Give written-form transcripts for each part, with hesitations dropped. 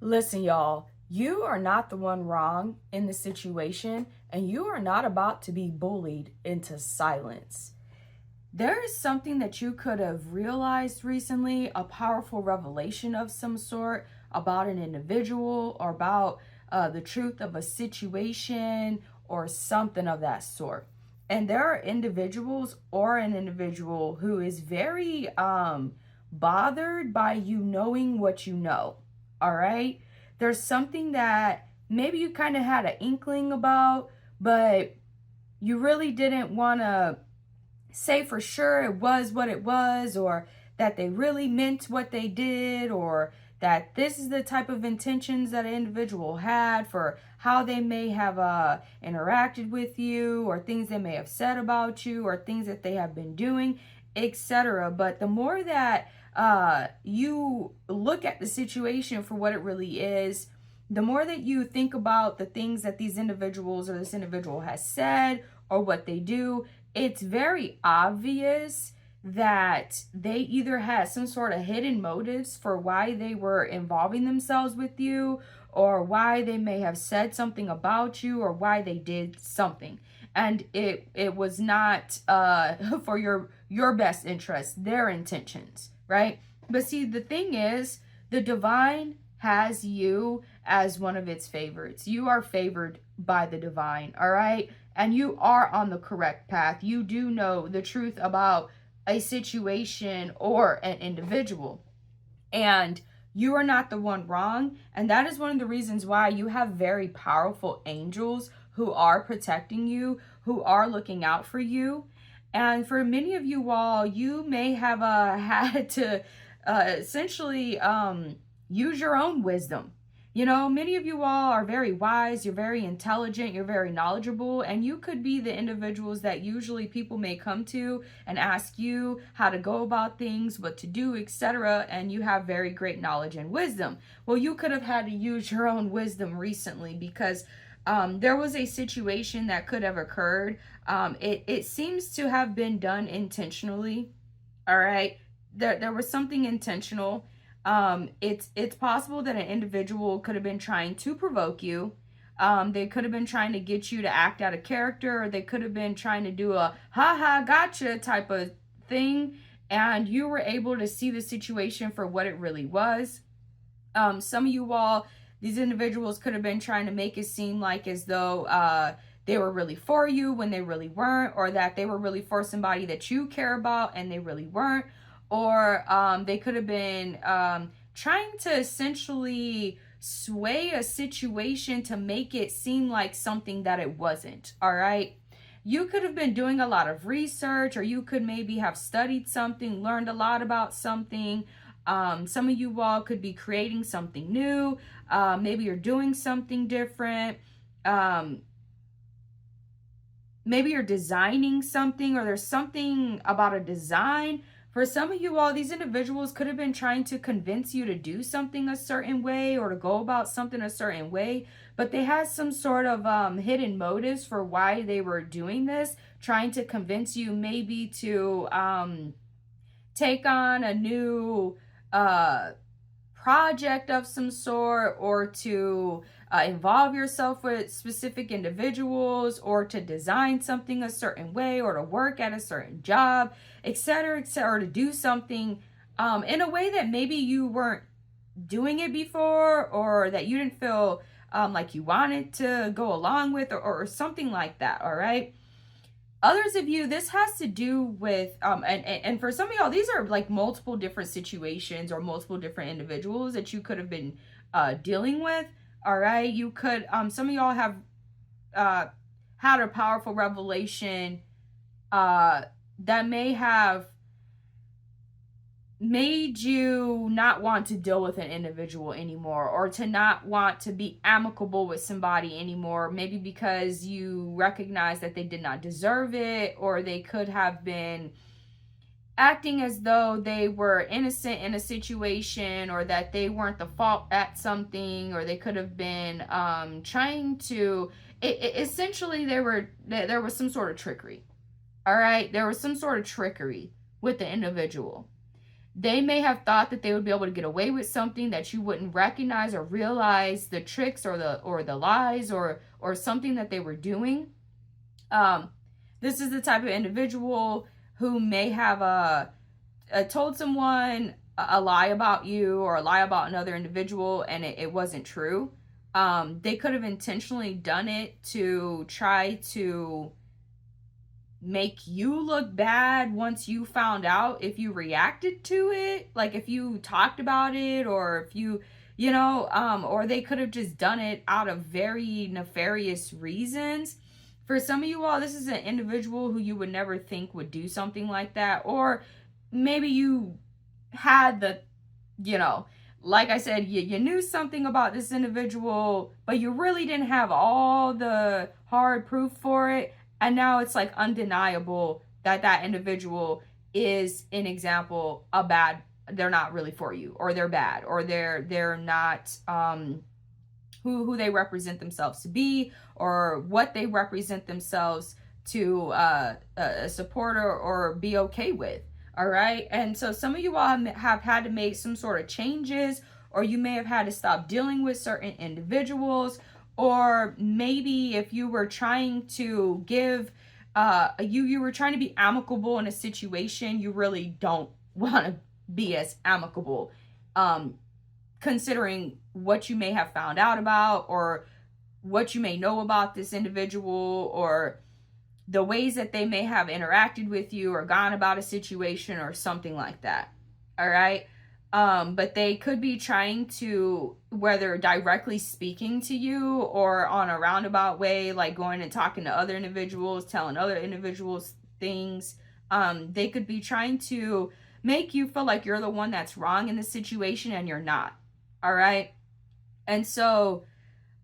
Listen, y'all, you are not the one wrong in the situation, and you are not about to be bullied into silence. There is something that you could have realized recently, a powerful revelation of some sort about an individual or about the truth of a situation or something of that sort. And there are individuals or an individual who is very bothered by you knowing what you know. All right. There's something that maybe you kind of had an inkling about, but you really didn't want to say for sure it was what it was, or that they really meant what they did, or that this is the type of intentions that an individual had for how they may have interacted with you, or things they may have said about you, or things that they have been doing, etc. But the more that you look at the situation for what it really is, the more that you think about the things that these individuals or this individual has said or what they do, it's very obvious that they either had some sort of hidden motives for why they were involving themselves with you, or why they may have said something about you, or why they did something. And it was not for your best interest, their intentions, right? But see, the thing is, the divine has you as one of its favorites. You are favored by the divine, all right? And you are on the correct path. You do know the truth about a situation or an individual. And you are not the one wrong. And that is one of the reasons why you have very powerful angels who are protecting you, who are looking out for you. And for many of you all, you may have had to essentially use your own wisdom. You know, many of you all are very wise, you're very intelligent, you're very knowledgeable, and you could be the individuals that usually people may come to and ask you how to go about things, what to do, etc., and you have very great knowledge and wisdom. Well, you could have had to use your own wisdom recently because there was a situation that could have occurred. It seems to have been done intentionally, all right? There was something intentional. It's possible that an individual could have been trying to provoke you. They could have been trying to get you to act out of character, or they could have been trying to do a ha gotcha type of thing, and you were able to see the situation for what it really was. Some of you all, these individuals could have been trying to make it seem like as though they were really for you when they really weren't, or that they were really for somebody that you care about and they really weren't. Or they could have been trying to essentially sway a situation to make it seem like something that it wasn't, all right? You could have been doing a lot of research, or you could maybe have studied something, learned a lot about something. Some of you all could be creating something new. Maybe you're doing something different. Maybe you're designing something, or there's something about a design. For some of you all, these individuals could have been trying to convince you to do something a certain way, or to go about something a certain way, but they had some sort of hidden motives for why they were doing this, trying to convince you maybe to take on a new project of some sort, or to involve yourself with specific individuals, or to design something a certain way, or to work at a certain job, etc., or to do something in a way that maybe you weren't doing it before, or that you didn't feel like you wanted to go along with, or something like that, all right? Others of you, this has to do with, and for some of y'all, these are like multiple different situations or multiple different individuals that you could have been dealing with, all right? You could, some of y'all have had a powerful revelation that may have made you not want to deal with an individual anymore, or to not want to be amicable with somebody anymore, maybe because you recognize that they did not deserve it, or they could have been acting as though they were innocent in a situation, or that they weren't the fault at something, or they could have been trying to essentially there was some sort of trickery, all right? There was some sort of trickery with the individual. They may have thought that they would be able to get away with something that you wouldn't recognize or realize the tricks or the lies or something that they were doing. This is the type of individual who may have told someone a lie about you or a lie about another individual and it wasn't true. They could have intentionally done it to try to make you look bad once you found out, if you reacted to it, like if you talked about it, or if you or they could have just done it out of very nefarious reasons. For some of you all, this is an individual who you would never think would do something like that. Or maybe you had the, like I said, you knew something about this individual, but you really didn't have all the hard proof for it. And now it's like undeniable that that individual is, an example, they're not really for you, or they're bad, or they're not who they represent themselves to be, or what they represent themselves to support or be okay with. All right. And so some of you all have had to make some sort of changes, or you may have had to stop dealing with certain individuals. Or maybe if you were trying to give, you were trying to be amicable in a situation, you really don't want to be as amicable, considering what you may have found out about, or what you may know about this individual, or the ways that they may have interacted with you or gone about a situation or something like that. All right. But they could be trying to, whether directly speaking to you or on a roundabout way, like going and talking to other individuals, telling other individuals things. They could be trying to make you feel like you're the one that's wrong in the situation, and you're not. All right. And so,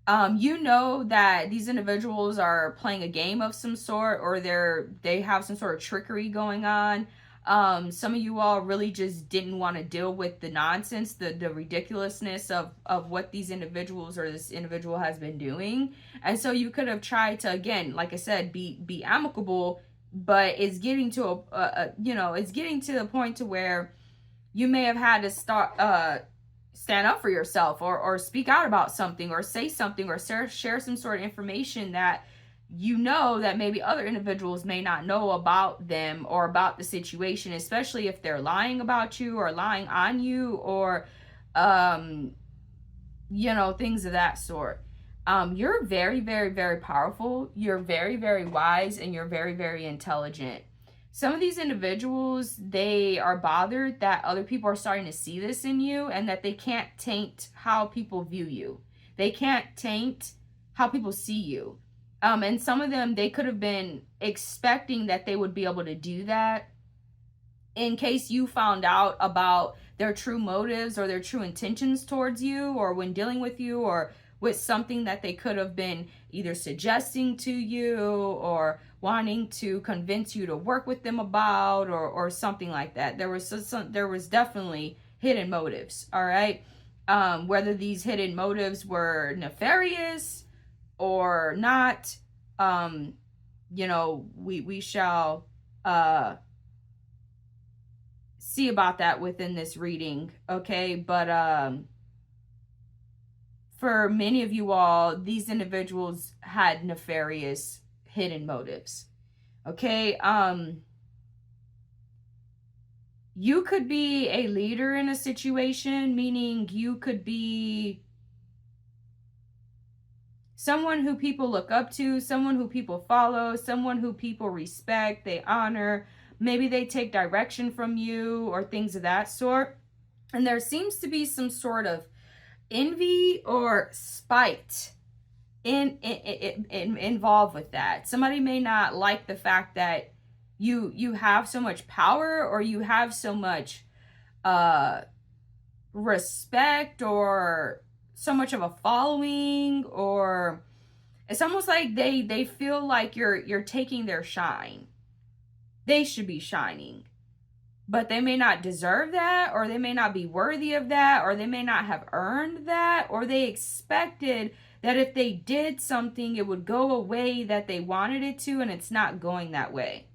that these individuals are playing a game of some sort, or they have some sort of trickery going on. Some of you all really just didn't want to deal with the nonsense, the ridiculousness of what these individuals or this individual has been doing. And so you could have tried to, again, like I said, be amicable, but it's getting to it's getting to the point to where you may have had to stand up for yourself, or speak out about something, or say something, or share some sort of information that that maybe other individuals may not know about them or about the situation, especially if they're lying about you or lying on you, or things of that sort. You're very, very, very powerful. You're very, very wise, and you're very, very intelligent. Some of these individuals, they are bothered that other people are starting to see this in you, and that they can't taint how people view you. They can't taint how people see you. And some of them, they could have been expecting that they would be able to do that in case you found out about their true motives or their true intentions towards you, or when dealing with you, or with something that they could have been either suggesting to you or wanting to convince you to work with them about, or something like that. There was definitely hidden motives. All right. Whether these hidden motives were nefarious or not, we shall see about that within this reading. Okay. But for many of you all, these individuals had nefarious hidden motives. Okay. You could be a leader in a situation, meaning you could be someone who people look up to, someone who people follow, someone who people respect, they honor. Maybe they take direction from you, or things of that sort. And there seems to be some sort of envy or spite involved with that. Somebody may not like the fact that you have so much power, or you have so much respect, or so much of a following, or it's almost like they feel like you're taking their shine. They should be shining, but they may not deserve that, or they may not be worthy of that, or they may not have earned that, or they expected that if they did something, it would go a way that they wanted it to, and it's not going that way.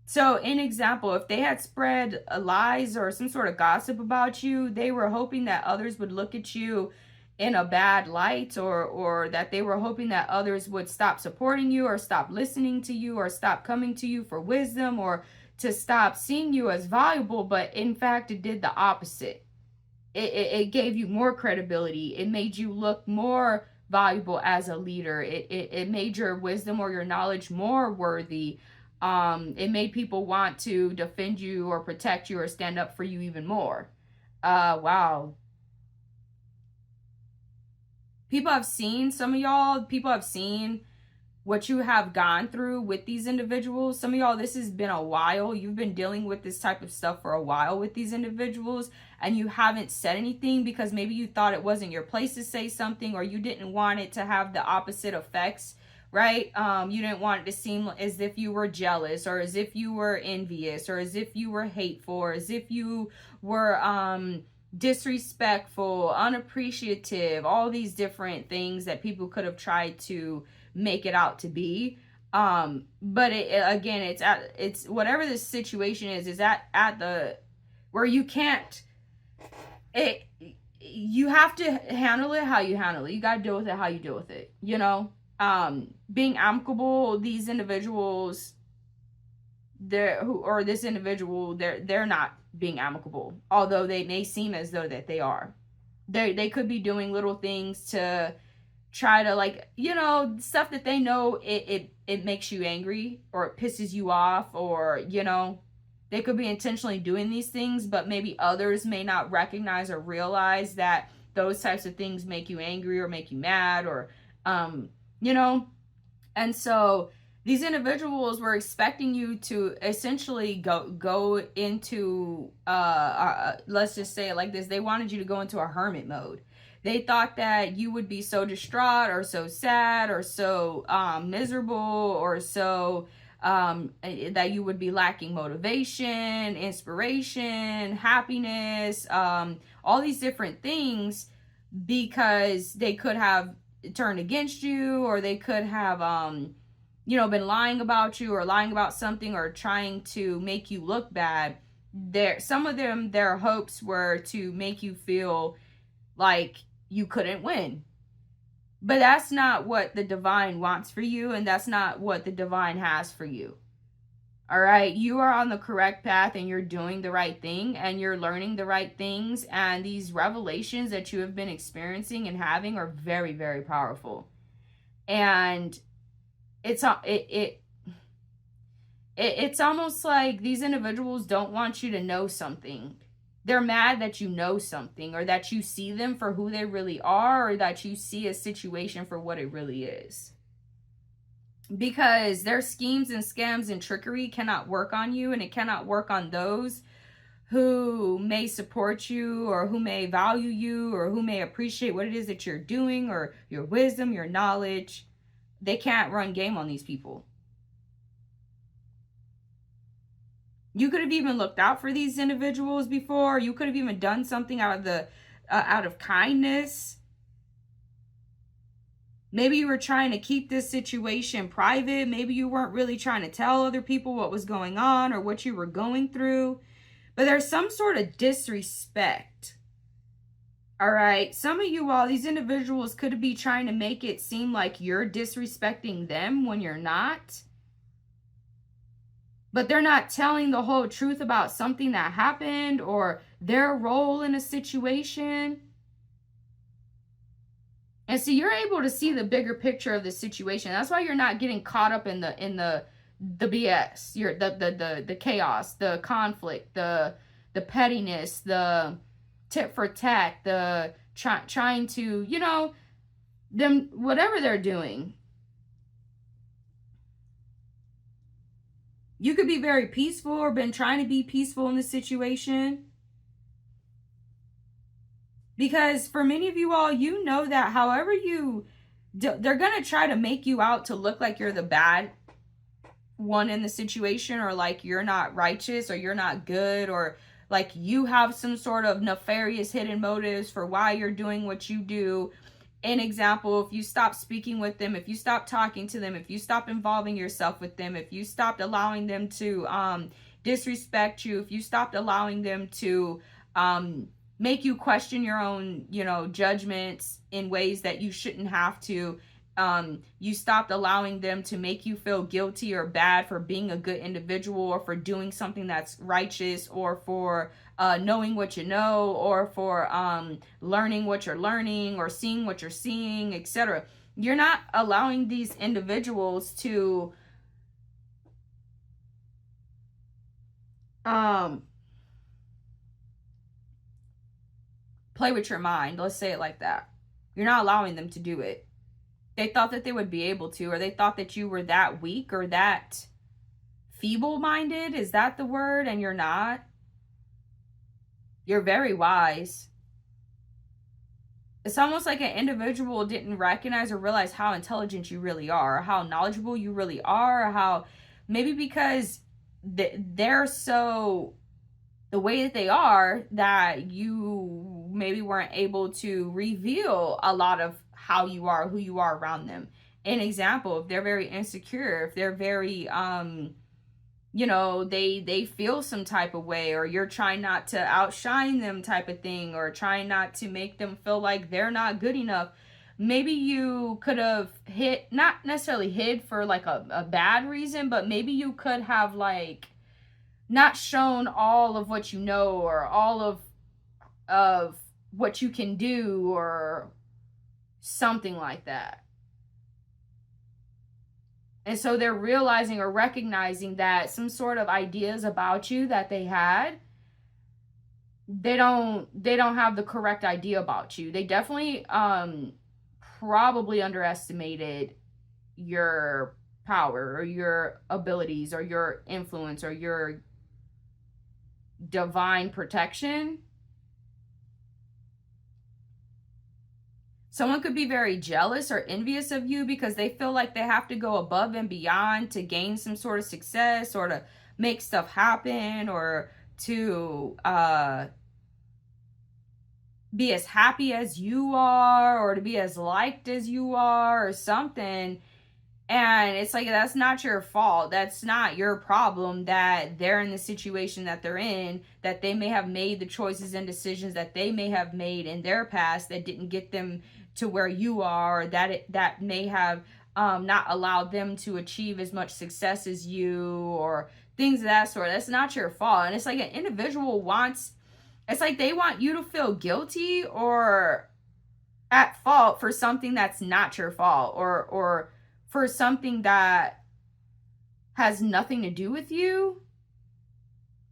So, in example, if they had spread lies or some sort of gossip about you, they were hoping that others would look at you in a bad light, or that they were hoping that others would stop supporting you or stop listening to you or stop coming to you for wisdom or to stop seeing you as valuable. But in fact, it did the opposite. It gave you more credibility. It made you look more valuable as a leader. It made your wisdom or your knowledge more worthy. It made people want to defend you or protect you or stand up for you even more. Wow. People have seen, some of y'all, people have seen what you have gone through with these individuals. Some of y'all, this has been a while. You've been dealing with this type of stuff for a while with these individuals, and you haven't said anything because maybe you thought it wasn't your place to say something, or you didn't want it to have the opposite effects, right? You didn't want it to seem as if you were jealous, or as if you were envious, or as if you were hateful, or as if you were disrespectful, unappreciative, all these different things that people could have tried to make it out to be. But again, it's whatever the situation is at the where you can't, you have to handle it how you handle it. You got to deal with it how you deal with it, you know. Being amicable, these individuals, they're not being amicable, although they may seem as though that they are. They could be doing little things to try to, like, you know, stuff that they know it makes you angry or it pisses you off, or, you know, they could be intentionally doing these things, but maybe others may not recognize or realize that those types of things make you angry or make you mad, or you know. And so these individuals were expecting you to essentially go into, let's just say it like this, they wanted you to go into a hermit mode. They thought that you would be so distraught or so sad or so miserable, or so that you would be lacking motivation, inspiration, happiness, all these different things, because they could have turned against you, or they could have you know, been lying about you or lying about something or trying to make you look bad. Some of them, their hopes were to make you feel like you couldn't win. But that's not what the divine wants for you, and that's not what the divine has for you. All right, you are on the correct path, and you're doing the right thing, and you're learning the right things, and these revelations that you have been experiencing and having are very, very powerful. And it's almost like these individuals don't want you to know something. They're mad that you know something, or that you see them for who they really are, or that you see a situation for what it really is. Because their schemes and scams and trickery cannot work on you, and it cannot work on those who may support you, or who may value you, or who may appreciate what it is that you're doing, or your wisdom, your knowledge. They can't run game on these people. You could have even looked out for these individuals before. You could have even done something out of kindness. Maybe you were trying to keep this situation private. Maybe you weren't really trying to tell other people what was going on or what you were going through. But there's some sort of disrespect. All right. Some of you all, these individuals could be trying to make it seem like you're disrespecting them when you're not. But they're not telling the whole truth about something that happened or their role in a situation. And so you're able to see the bigger picture of the situation. That's why you're not getting caught up in the BS, the chaos, the conflict, the pettiness, the tit for tat, the trying to, you know, them, whatever they're doing. You could be very peaceful or been trying to be peaceful in this situation. Because for many of you all, you know that however they're going to try to make you out to look like you're the bad one in the situation, or like you're not righteous, or you're not good, or like you have some sort of nefarious hidden motives for why you're doing what you do. an example, if you stop speaking with them, if you stop talking to them, if you stop involving yourself with them, if you stopped allowing them to disrespect you, if you stopped allowing them to make you question your own, judgments in ways that you shouldn't have to, you stopped allowing them to make you feel guilty or bad for being a good individual, or for doing something that's righteous, or for knowing what you know, or for learning what you're learning, or seeing what you're seeing, etc. You're not allowing these individuals to play with your mind. Let's say it like that. You're not allowing them to do it. They thought that they would be able to, or they thought that you were that weak or that feeble-minded. Is that the word? And you're not. You're very wise. It's almost like an individual didn't recognize or realize how intelligent you really are, or how knowledgeable you really are, or how maybe because they're so the way that they are, that you maybe weren't able to reveal a lot of how you are, who you are around them. An example, if they're very insecure, if they're very they feel some type of way, or you're trying not to outshine them type of thing, or trying not to make them feel like they're not good enough. Maybe you could have not necessarily hid for like a bad reason, but maybe you could have like not shown all of what you know, or all of what you can do, or something like that. And so they're realizing or recognizing that some sort of ideas about you that they had, they don't have the correct idea about you. They definitely probably underestimated your power, or your abilities, or your influence, or your divine protection. Someone could be very jealous or envious of you because they feel like they have to go above and beyond to gain some sort of success, or to make stuff happen, or to be as happy as you are, or to be as liked as you are, or something. And it's like, that's not your fault. That's not your problem that they're in the situation that they're in, that they may have made the choices and decisions that they may have made in their past that didn't get them to where you are, or that may have not allowed them to achieve as much success as you, or things of that sort. That's not your fault. And it's like an individual it's like they want you to feel guilty or at fault for something that's not your fault, or for something that has nothing to do with you.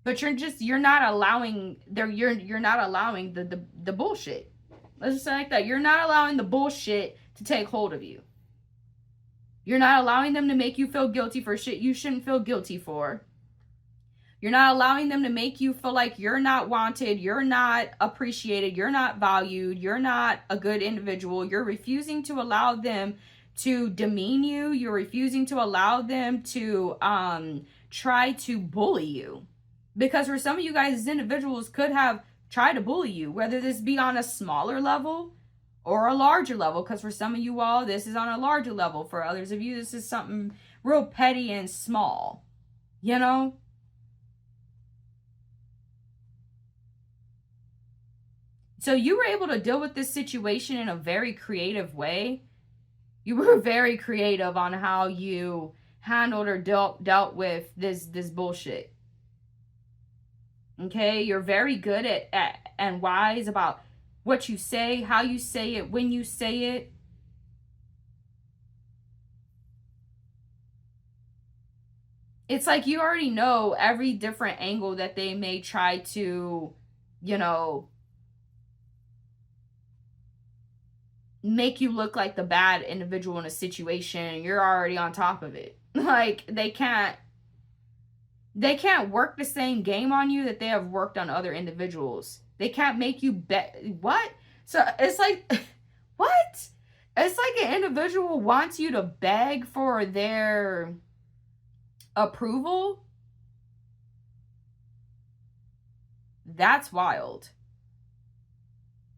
But you're not allowing the bullshit. Let's just say like that. You're not allowing the bullshit to take hold of you. You're not allowing them to make you feel guilty for shit you shouldn't feel guilty for. You're not allowing them to make you feel like you're not wanted, you're not appreciated, you're not valued, you're not a good individual. You're refusing to allow them to demean you. You're refusing to allow them to try to bully you. Because for some of you guys as individuals could have tried to bully you, whether this be on a smaller level or a larger level. Because for some of you all, this is on a larger level. For others of you, this is something real petty and small. So you were able to deal with this situation in a very creative way. You were very creative on how you handled or dealt with this bullshit. Okay, you're very good at and wise about what you say, how you say it, when you say it. It's like you already know every different angle that they may try to, make you look like the bad individual in a situation. You're already on top of it. Like they can't work the same game on you that they have worked on other individuals. They can't make you bet. What? So it's like, what? It's like an individual wants you to beg for their approval. That's wild.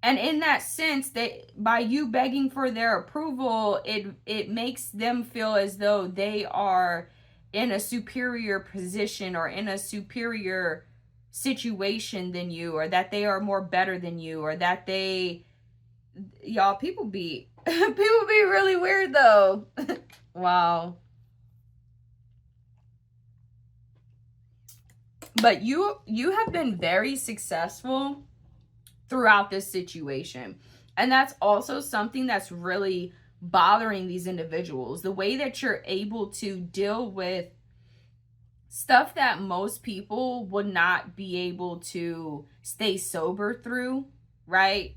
And in that sense, that by you begging for their approval, it makes them feel as though they are in a superior position or in a superior situation than you, or that they are more better than you, or that they, y'all, people be people be really weird though. Wow. But you have been very successful throughout this situation. And that's also something that's really bothering these individuals. The way that you're able to deal with stuff that most people would not be able to stay sober through, right?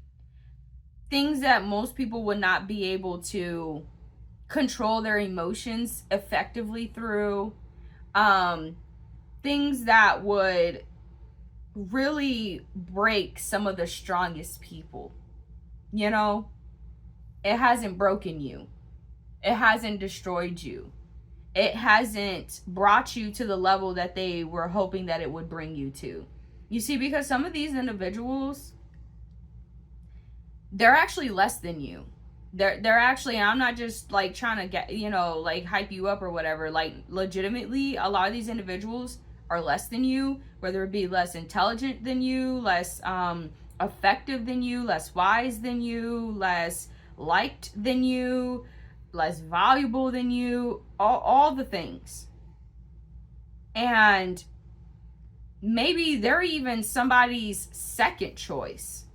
Things that most people would not be able to control their emotions effectively through. Things that would really break some of the strongest people. You know, it hasn't broken you. It hasn't destroyed you. It hasn't brought you to the level that they were hoping that it would bring you to. You see, because some of these individuals, they're actually less than you. They're actually, and I'm not just like trying to get, you know, like hype you up or whatever. Like legitimately, a lot of these individuals are less than you, whether it be less intelligent than you, less effective than you, less wise than you, less liked than you, less valuable than you, all the things. And maybe they're even somebody's second choice.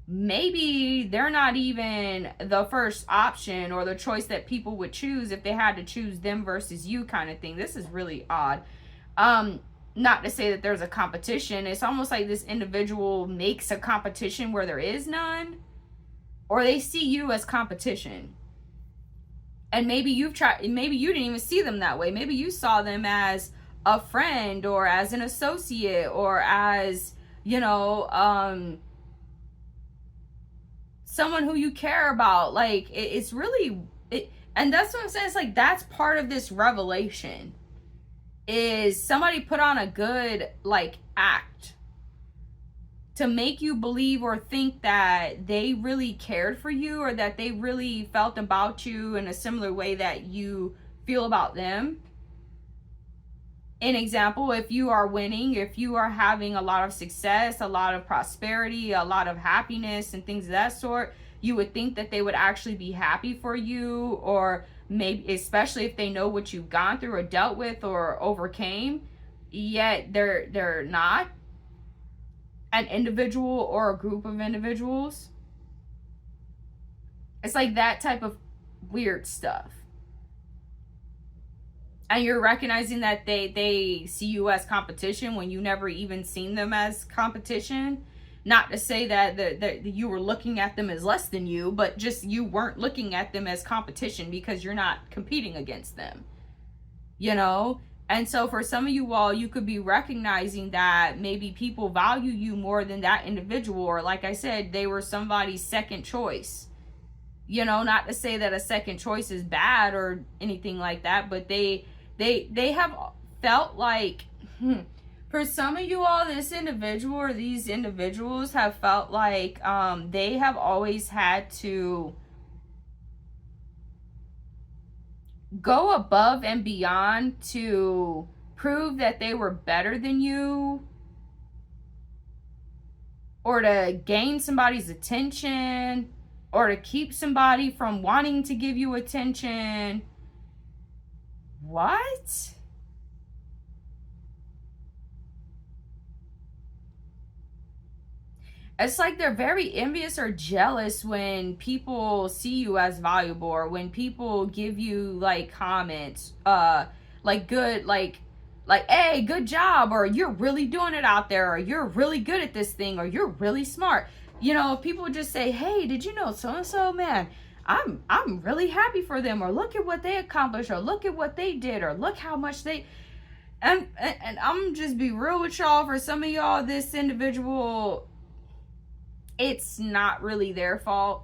Maybe they're not even the first option or the choice that people would choose if they had to choose them versus you, kind of thing. This is really odd. Not to say that there's a competition. It's almost like this individual makes a competition where there is none, or they see you as competition. And maybe maybe you didn't even see them that way. Maybe you saw them as a friend or as an associate or as, you know, someone who you care about. Like it's really, and that's what I'm saying. It's like, that's part of this revelation. Is somebody put on a good like act to make you believe or think that they really cared for you, or that they really felt about you in a similar way that you feel about them. An example, if you are winning, if you are having a lot of success, a lot of prosperity, a lot of happiness and things of that sort, you would think that they would actually be happy for you, or maybe especially if they know what you've gone through or dealt with or overcame, yet they're not an individual or a group of individuals. It's like that type of weird stuff. And you're recognizing that they see you as competition when you never even seen them as competition. Not to say that you were looking at them as less than you, but just you weren't looking at them as competition because you're not competing against them. You know? And so for some of you all, you could be recognizing that maybe people value you more than that individual. Or like I said, they were somebody's second choice. You know, not to say that a second choice is bad or anything like that, but they have felt like... For some of you all, this individual or these individuals have felt like they have always had to go above and beyond to prove that they were better than you, or to gain somebody's attention, or to keep somebody from wanting to give you attention. What? It's like they're very envious or jealous when people see you as valuable, or when people give you like comments, like good, like, hey, good job, or you're really doing it out there, or you're really good at this thing, or you're really smart. You know, people just say, hey, did you know so-and-so, man, I'm really happy for them, or look at what they accomplished, or look at what they did, or look how much they... And I'm just be real with y'all. For some of y'all, this individual, it's not really their fault,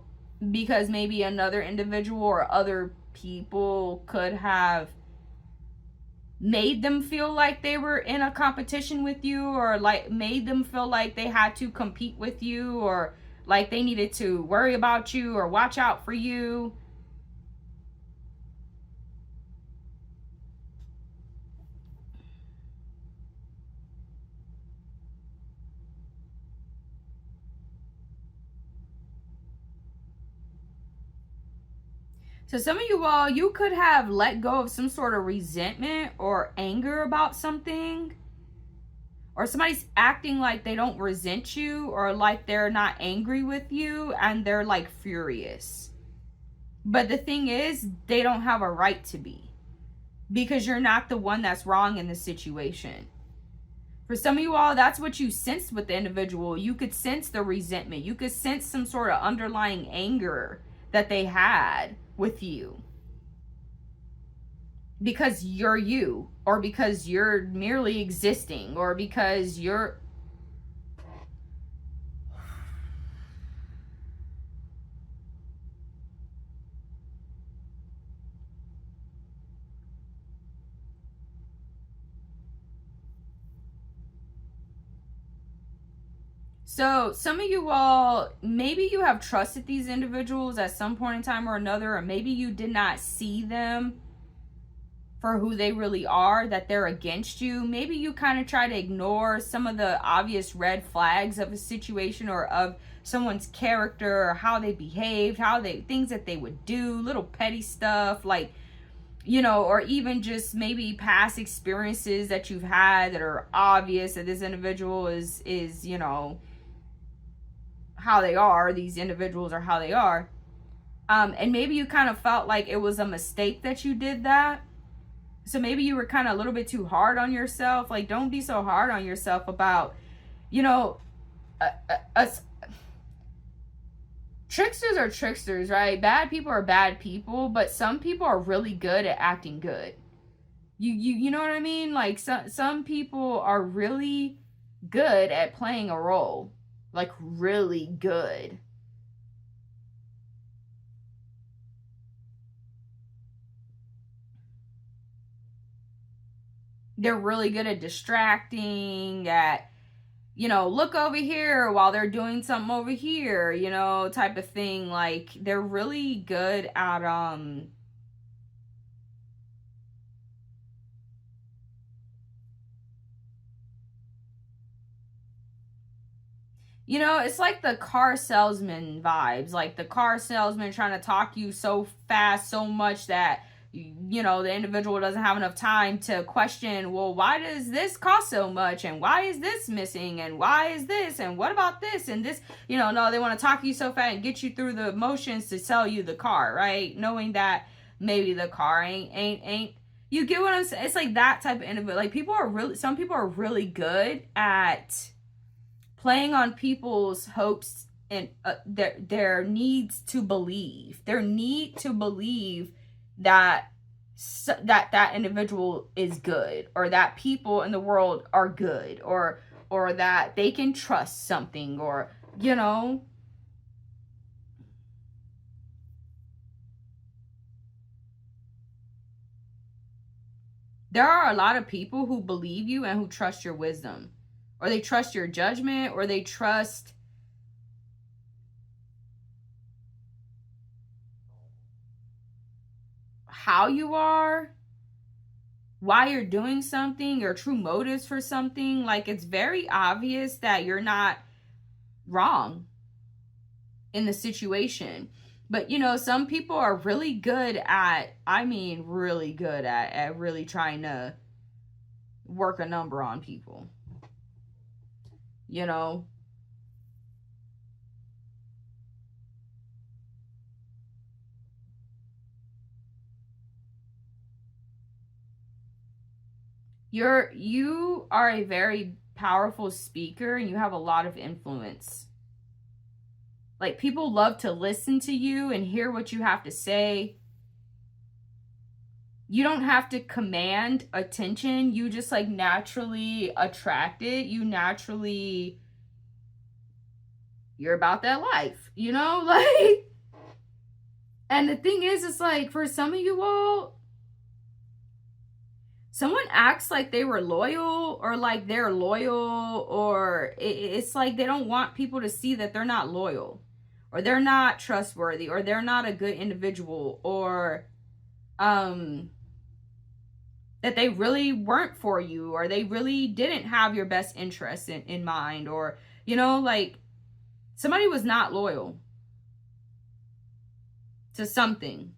because maybe another individual or other people could have made them feel like they were in a competition with you, or like made them feel like they had to compete with you, or like they needed to worry about you or watch out for you. So some of you all, you could have let go of some sort of resentment or anger about something. Or somebody's acting like they don't resent you or like they're not angry with you and they're like furious. But the thing is, they don't have a right to be, because you're not the one that's wrong in the situation. For some of you all, that's what you sensed with the individual. You could sense the resentment. You could sense some sort of underlying anger that they had with you. Because you're you, or because you're merely existing, or because you're... So some of you all, maybe you have trusted these individuals at some point in time or another, or maybe you did not see them for who they really are, that they're against you. Maybe you kind of try to ignore some of the obvious red flags of a situation or of someone's character or how they behaved, things that they would do, little petty stuff like, you know, or even just maybe past experiences that you've had that are obvious that this individual is, you know, how they are. These individuals are how they are. And maybe you kind of felt like it was a mistake that you did that. So maybe you were kind of a little bit too hard on yourself. Like, don't be so hard on yourself about, you know, tricksters are tricksters, right? Bad people are bad people, but some people are really good at acting good. You know what I mean? Like, some people are really good at playing a role. Like, really good. They're really good at distracting, at, you know, look over here while they're doing something over here, you know, type of thing. Like, they're really good at, you know, it's like the car salesman vibes. Like the car salesman trying to talk you so fast, so much that, you know, the individual doesn't have enough time to question, well, why does this cost so much? And why is this missing? And why is this? And what about this? And this, you know, no, they want to talk you so fast and get you through the motions to sell you the car, right? Knowing that maybe the car ain't. You get what I'm saying? It's like that type of individual. Like, some people are really good at playing on people's hopes and their needs to believe. Their need to believe that that individual is good, or that people in the world are good, or that they can trust something, or, you know. There are a lot of people who believe you and who trust your wisdom, or they trust your judgment, or they trust how you are, why you're doing something, your true motives for something. Like, it's very obvious that you're not wrong in the situation. But, you know, some people are really good at, I mean, really good at really trying to work a number on people. You know, you are a very powerful speaker and you have a lot of influence. Like, people love to listen to you and hear what you have to say. You don't have to command attention. You just, like, naturally attract it. You're about that life, you know? Like, and the thing is, it's like, for some of you all, someone acts like they were loyal or like they're loyal, or it's like they don't want people to see that they're not loyal or they're not trustworthy or they're not a good individual, or that they really weren't for you, or they really didn't have your best interest in mind, or, you know, like somebody was not loyal to something.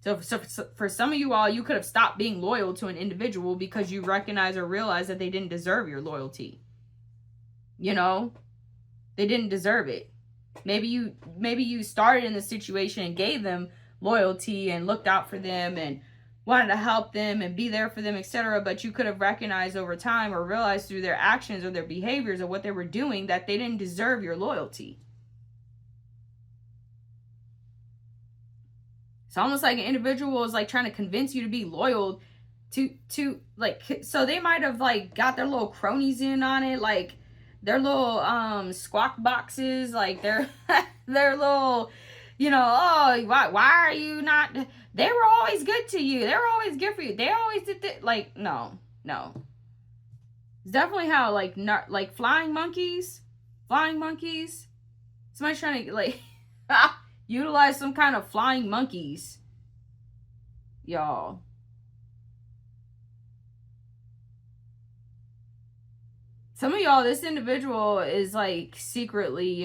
So for some of you all, you could have stopped being loyal to an individual because you recognize or realize that they didn't deserve your loyalty. You know, they didn't deserve it. Maybe you started in the situation and gave them loyalty and looked out for them and wanted to help them and be there for them, etc. But you could have recognized over time or realized through their actions or their behaviors or what they were doing that they didn't deserve your loyalty. It's almost like an individual is like trying to convince you to be loyal to like, so they might have like got their little cronies in on it, like their little squawk boxes, like their their little, you know, oh, why are you not, they were always good to you, they were always good for you, they always did that. Like, no. It's definitely how like flying monkeys. Somebody's trying to like utilize some kind of flying monkeys, y'all. Some of y'all, this individual is like secretly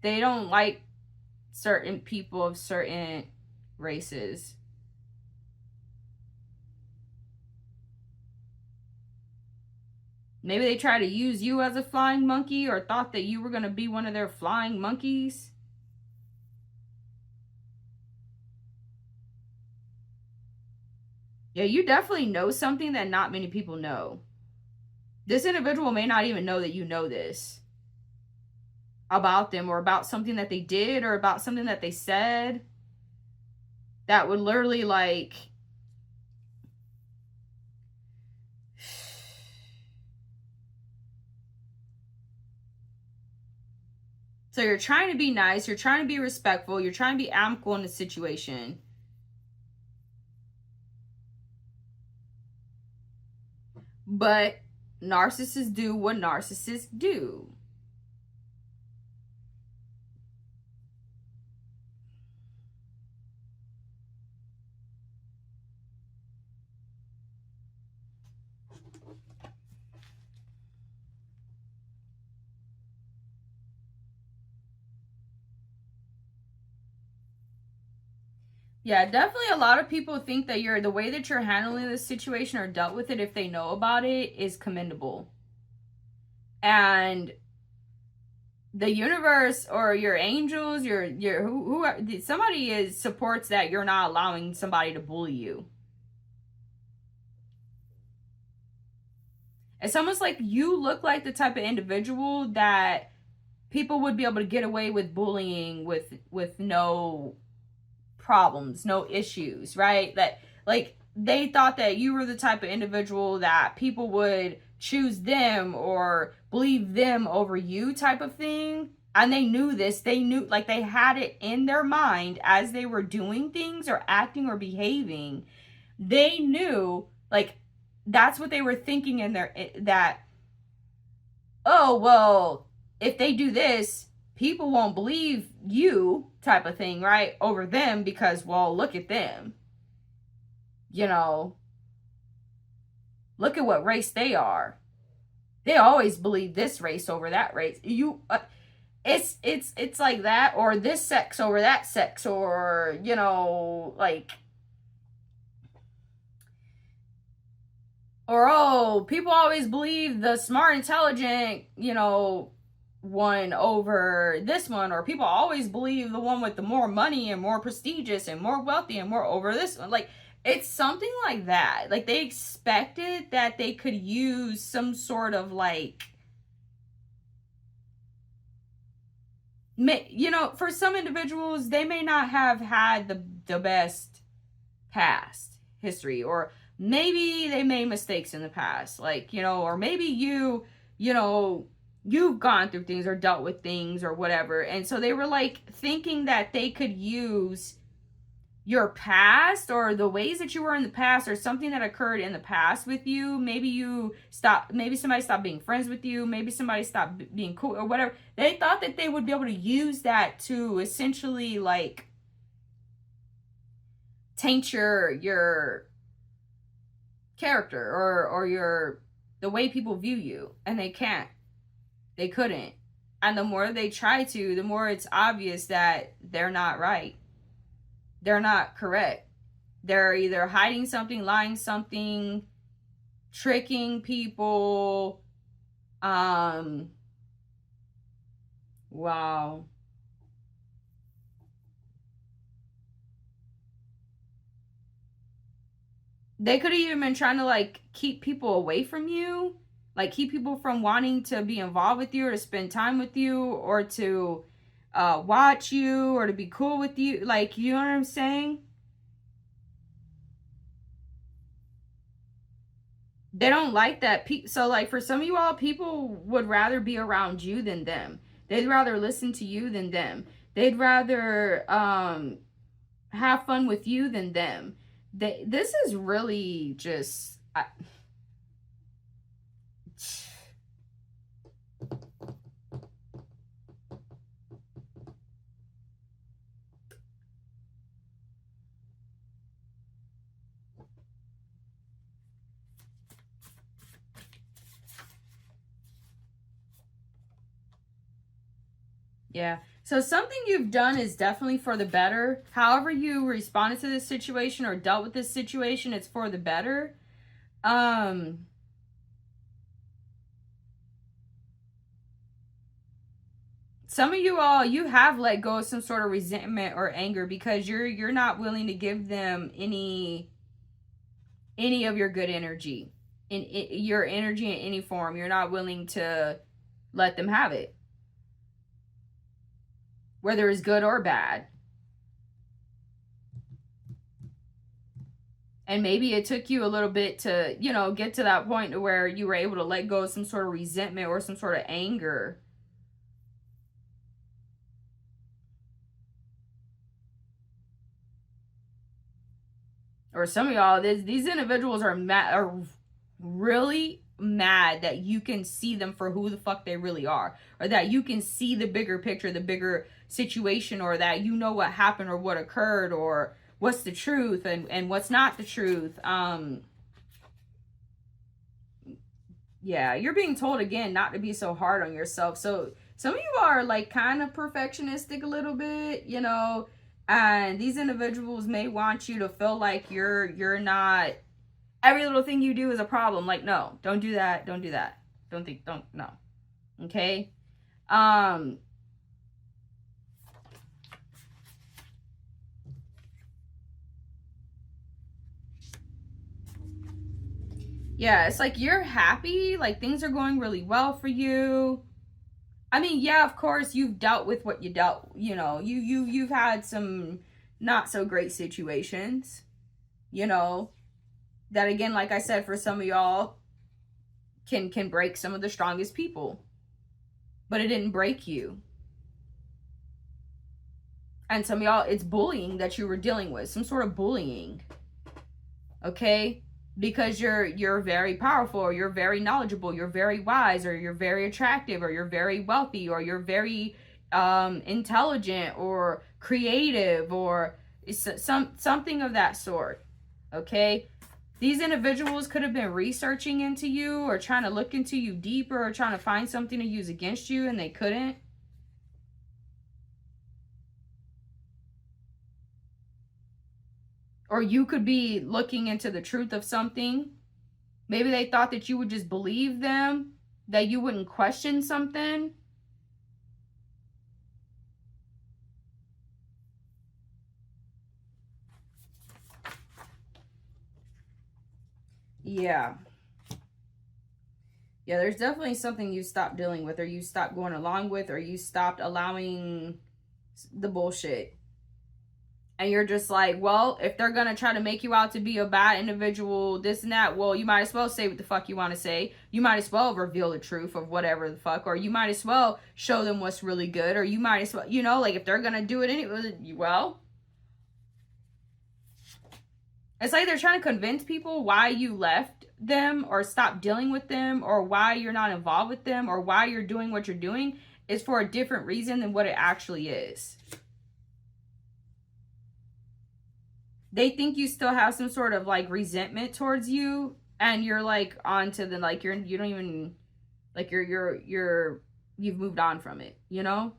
they don't like certain people of certain races. Maybe they try to use you as a flying monkey, or thought that you were going to be one of their flying monkeys. Yeah, you definitely know something that not many people know. This individual may not even know that you know this about them, or about something that they did, or about something that they said that would literally like, so you're trying to be nice, you're trying to be respectful, you're trying to be amicable in the situation. But narcissists do what narcissists do. Yeah, definitely a lot of people think that the way that you're handling this situation or dealt with it, if they know about it, is commendable. And the universe or your angels, who somebody supports that you're not allowing somebody to bully you. It's almost like you look like the type of individual that people would be able to get away with bullying with no problems, no issues, right? That like they thought that you were the type of individual that people would choose them or believe them over you, type of thing. And they knew this. They knew, like, they had it in their mind as they were doing things or acting or behaving. They knew, like, that's what they were thinking in their, that, oh, well, if they do this, people won't believe you, type of thing, right? Over them, because, well, look at them. You know, look at what race they are. They always believe this race over that race. It's like that, or this sex over that sex, or, you know, like, or, oh, people always believe the smart, intelligent, you know, one over this one, or people always believe the one with the more money and more prestigious and more wealthy and more over this one. Like, it's something like that. Like, they expected that they could use some sort of, like, you know, for some individuals, they may not have had the best past history, or maybe they made mistakes in the past, like, you know, or maybe you you know, you've gone through things or dealt with things or whatever. And so they were like thinking that they could use your past or the ways that you were in the past or something that occurred in the past with you. Maybe somebody stopped being friends with you. Maybe somebody stopped being cool or whatever. They thought that they would be able to use that to essentially like taint your character or the way people view you. And they can't. They couldn't. And the more they try to, the more it's obvious that they're not right. They're not correct. They're either hiding something, lying something, tricking people. Wow. They could have even been trying to like keep people away from you. Like keep people from wanting to be involved with you or to spend time with you or to watch you or to be cool with you. Like, you know what I'm saying? They don't like that. So like for some of you all, people would rather be around you than them. They'd rather listen to you than them. They'd rather have fun with you than them. This is really just yeah. So something you've done is definitely for the better. However you responded to this situation or dealt with this situation, it's for the better. Some of you all, you have let go of some sort of resentment or anger because you're not willing to give them any of your good energy, your energy in any form. You're not willing to let them have it, whether it's good or bad. And maybe it took you a little bit to, you know, get to that point to where you were able to let go of some sort of resentment or some sort of anger. Or some of y'all, these individuals are really mad that you can see them for who the fuck they really are, or that you can see the bigger picture, the bigger situation, or that you know what happened or what occurred or what's the truth and what's not the truth. Yeah, you're being told again not to be so hard on yourself. So some of you are like kind of perfectionistic a little bit, you know, and these individuals may want you to feel like you're not, every little thing you do is a problem. Like, no, don't do that. Don't do that. No. Okay. Yeah, it's like you're happy, like things are going really well for you. I mean, yeah, of course you've dealt with what you dealt, you know, you've had some not so great situations, you know, that again, like I said, for some of y'all can break some of the strongest people. But it didn't break you. And some of y'all, it's bullying that you were dealing with, some sort of bullying. Okay? Because you're very powerful, or you're very knowledgeable, you're very wise, or you're very attractive, or you're very wealthy, or you're very intelligent or creative, or something of that sort. Okay? These individuals could have been researching into you or trying to look into you deeper or trying to find something to use against you, and they couldn't. Or you could be looking into the truth of something. Maybe they thought that you would just believe them, that you wouldn't question something. Yeah. Yeah, there's definitely something you stopped dealing with, or you stopped going along with, or you stopped allowing the bullshit. And you're just like, well, if they're gonna try to make you out to be a bad individual, this and that, well, you might as well say what the fuck you want to say. You might as well reveal the truth of whatever the fuck, or you might as well show them what's really good, or you might as well, you know, like if they're gonna do it anyway, well, it's like they're trying to convince people why you left them or stop dealing with them, or why you're not involved with them, or why you're doing what you're doing is for a different reason than what it actually is. They think you still have some sort of like resentment towards you, and you're like on to the, like, you don't even, like, you've moved on from it, you know?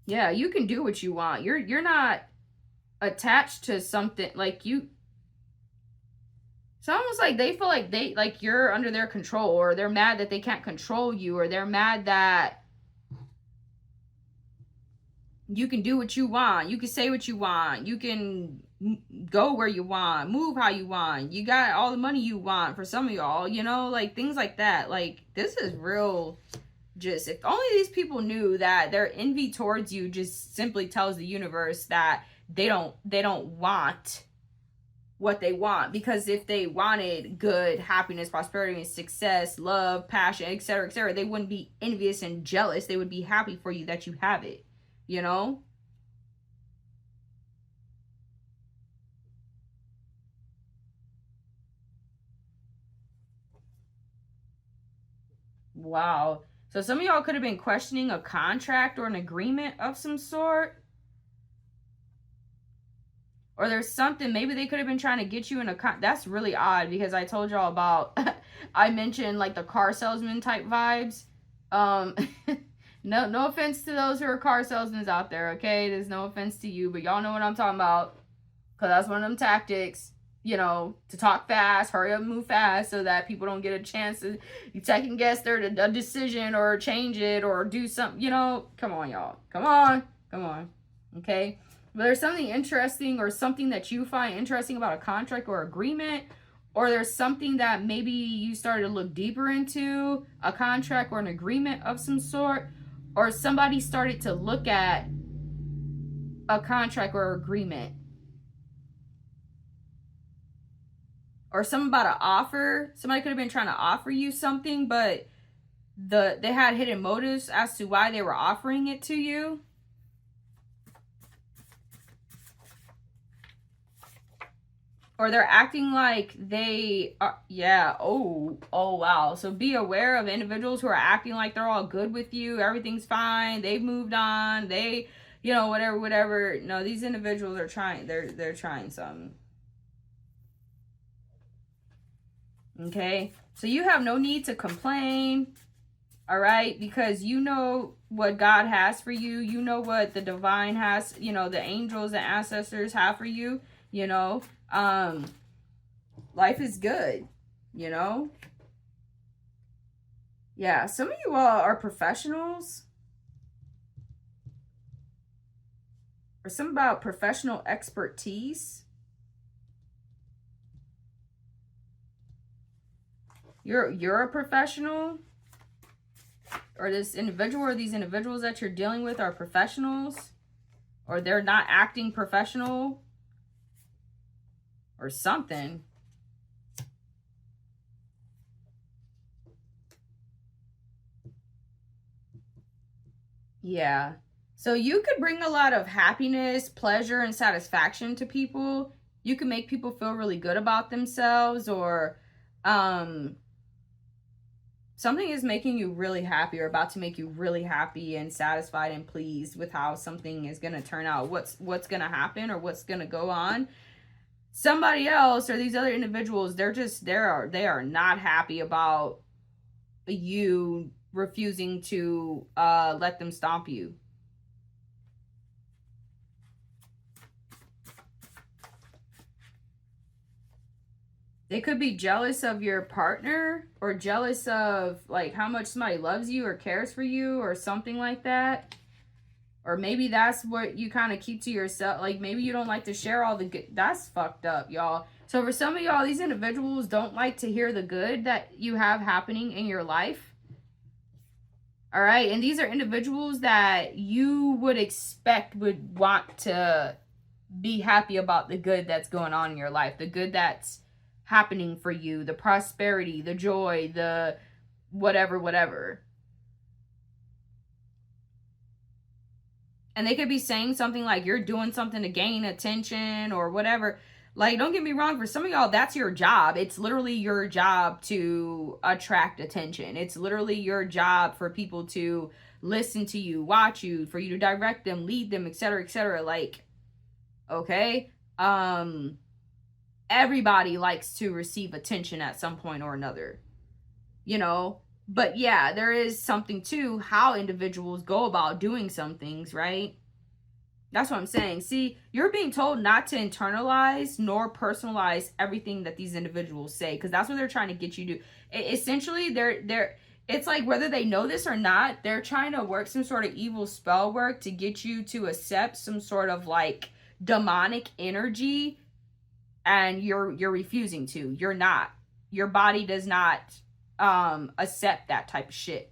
Yeah, you can do what you want. You're not attached to something, like you. It's almost like they feel like like you're under their control, or they're mad that they can't control you, or they're mad that you can do what you want. You can say what you want. You can go where you want, move how you want. You got all the money you want for some of y'all, you know, like things like that. Like, this is real. Just, if only these people knew that their envy towards you just simply tells the universe that they don't want what they want. Because if they wanted good, happiness, prosperity, success, love, passion, etc., they wouldn't be envious and jealous. They would be happy for you that you have it, you know? Wow. So some of y'all could have been questioning a contract or an agreement of some sort. Or there's something, maybe they could have been trying to get you in a that's really odd, because I told y'all about, I mentioned like the car salesman type vibes. No offense to those who are car salesmen out there, okay? There's no offense to you, but y'all know what I'm talking about. Because that's one of them tactics, you know, to talk fast, hurry up and move fast, so that people don't get a chance to second guess their decision or change it or do something, you know. Come on, y'all. Come on. Okay? But there's something interesting, or something that you find interesting about a contract or agreement, or there's something that maybe you started to look deeper into, a contract or an agreement of some sort, or somebody started to look at a contract or agreement, or something about an offer. Somebody could have been trying to offer you something, but they had hidden motives as to why they were offering it to you. Or they're acting like they are, yeah, oh wow. So be aware of individuals who are acting like they're all good with you, everything's fine, they've moved on, they, you know, whatever. No, these individuals are trying, they're trying something. Okay, so you have no need to complain, all right, because you know what God has for you. You know what the divine has, you know, the angels and ancestors have for you, you know. Life is good, you know. Yeah, some of you all are professionals, or something about professional expertise. You're a professional, or this individual or these individuals that you're dealing with are professionals, or they're not acting professional, or something. Yeah. So you could bring a lot of happiness, pleasure, and satisfaction to people. You can make people feel really good about themselves, or something is making you really happy, or about to make you really happy and satisfied and pleased with how something is going to turn out, what's going to happen, or what's going to go on. Somebody else, or these other individuals, they are not happy about you refusing to let them stomp you. They could be jealous of your partner, or jealous of like how much somebody loves you or cares for you, or something like that. Or maybe that's what you kind of keep to yourself. Like, maybe you don't like to share all the good. That's fucked up, y'all. So for some of y'all, these individuals don't like to hear the good that you have happening in your life. All right. And these are individuals that you would expect would want to be happy about the good that's going on in your life, the good that's happening for you, the prosperity, the joy, the whatever, whatever. And they could be saying something like you're doing something to gain attention or whatever. Like, don't get me wrong, for some of y'all, that's your job. It's literally your job to attract attention. It's literally your job for people to listen to you, watch you, for you to direct them, lead them, etc., etc. Like, okay? Everybody likes to receive attention at some point or another, you know? But yeah, there is something to how individuals go about doing some things, right? That's what I'm saying. See, you're being told not to internalize nor personalize everything that these individuals say, because that's what they're trying to get you to. Essentially, it's like whether they know this or not, they're trying to work some sort of evil spell work to get you to accept some sort of like demonic energy, and you're refusing to. You're not. Your body does not accept that type of shit.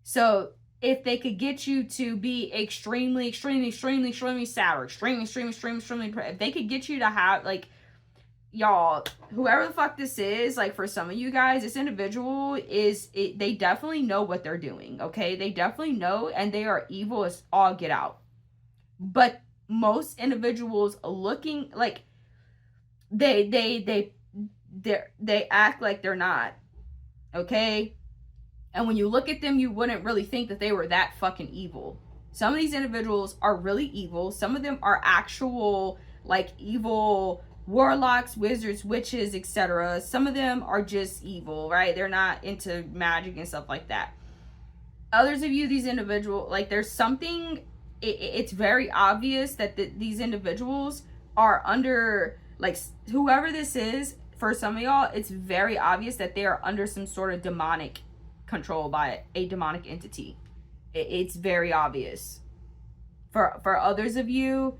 So if they could get you to be extremely sour, extremely, if they could get you to have, like, y'all, whoever the fuck this is, like, for some of you guys, this individual they definitely know what they're doing, okay? They definitely know, and they are evil as all get out. But most individuals looking, like, they act like they're not, okay? And when you look at them, you wouldn't really think that they were that fucking evil. Some of these individuals are really evil. Some of them are actual, like, evil warlocks, wizards, witches, etc. Some of them are just evil, right? They're not into magic and stuff like that. Others of you, these individuals, like, there's something, it's very obvious that these individuals are under, like, whoever this is, for some of y'all, it's very obvious that they are under some sort of demonic control by a demonic entity. It's very obvious. For others of you,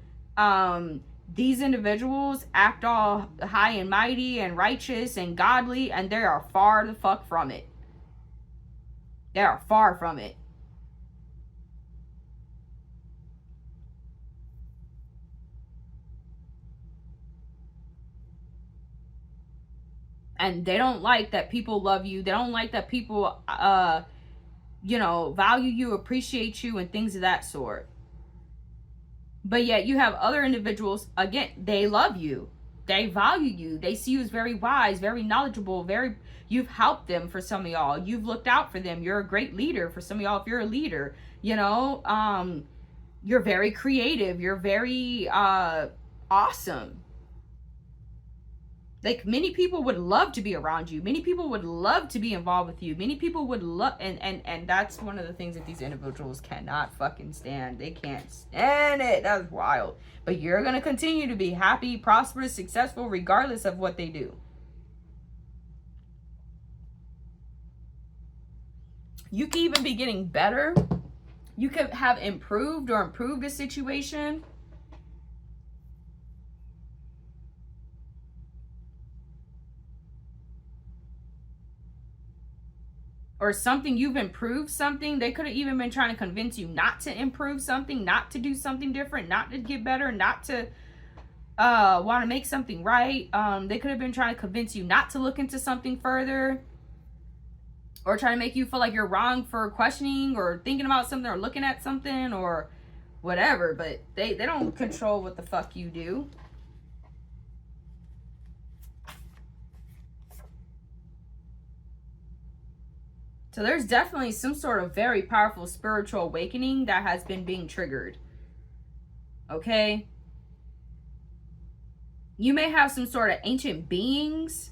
these individuals act all high and mighty and righteous and godly, and they are far the fuck from it. They are far from it. And they don't like that people love you. They don't like that people, value you, appreciate you, and things of that sort. But yet you have other individuals, again, they love you. They value you. They see you as very wise, very knowledgeable, you've helped them for some of y'all. You've looked out for them. You're a great leader for some of y'all if you're a leader. You're very creative. You're very awesome. Like, many people would love to be around you. Many people would love to be involved with you. Many people would love, and that's one of the things that these individuals cannot fucking stand. They can't stand it. That's wild. But you're going to continue to be happy, prosperous, successful, regardless of what they do. You could even be getting better. You could have improved a situation. Or something, you've improved something. They could have even been trying to convince you not to improve something, not to do something different, not to get better, not to want to make something right. They could have been trying to convince you not to look into something further, or trying to make you feel like you're wrong for questioning or thinking about something or looking at something or whatever. But they don't control what the fuck you do. So there's definitely some sort of very powerful spiritual awakening that has been being triggered. Okay? You may have some sort of ancient beings.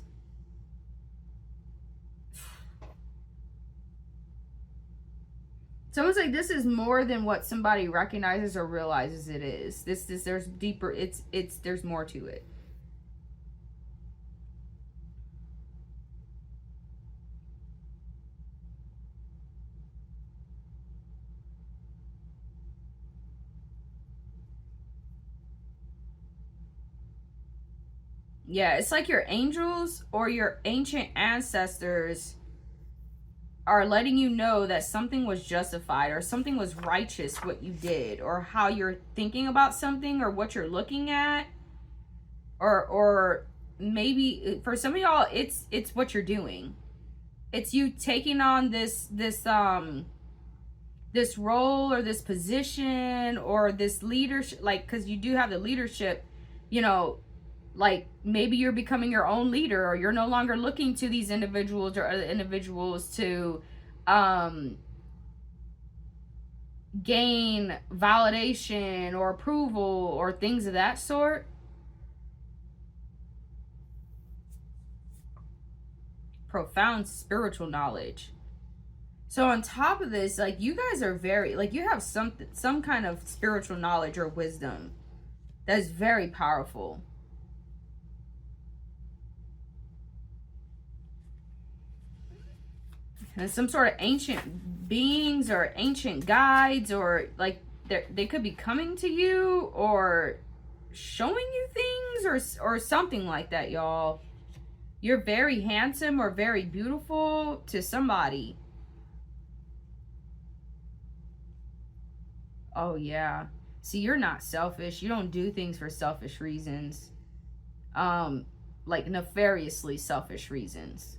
It's almost like this is more than what somebody recognizes or realizes it is. There's deeper, there's more to it. Yeah, it's like your angels or your ancient ancestors are letting you know that something was justified or something was righteous what you did, or how you're thinking about something, or what you're looking at, or maybe for some of y'all it's what you're doing. It's you taking on this role or this position or this leadership, like, because you do have the leadership, you know, like maybe you're becoming your own leader, or you're no longer looking to these individuals or other individuals to gain validation or approval or things of that sort. Profound spiritual knowledge. So on top of this, like, you guys are very, like, you have some kind of spiritual knowledge or wisdom that's very powerful. And some sort of ancient beings or ancient guides, or like they could be coming to you or showing you things or something like that, y'all. You're very handsome or very beautiful to somebody. Oh yeah. See, you're not selfish. You don't do things for selfish reasons. Like nefariously selfish reasons.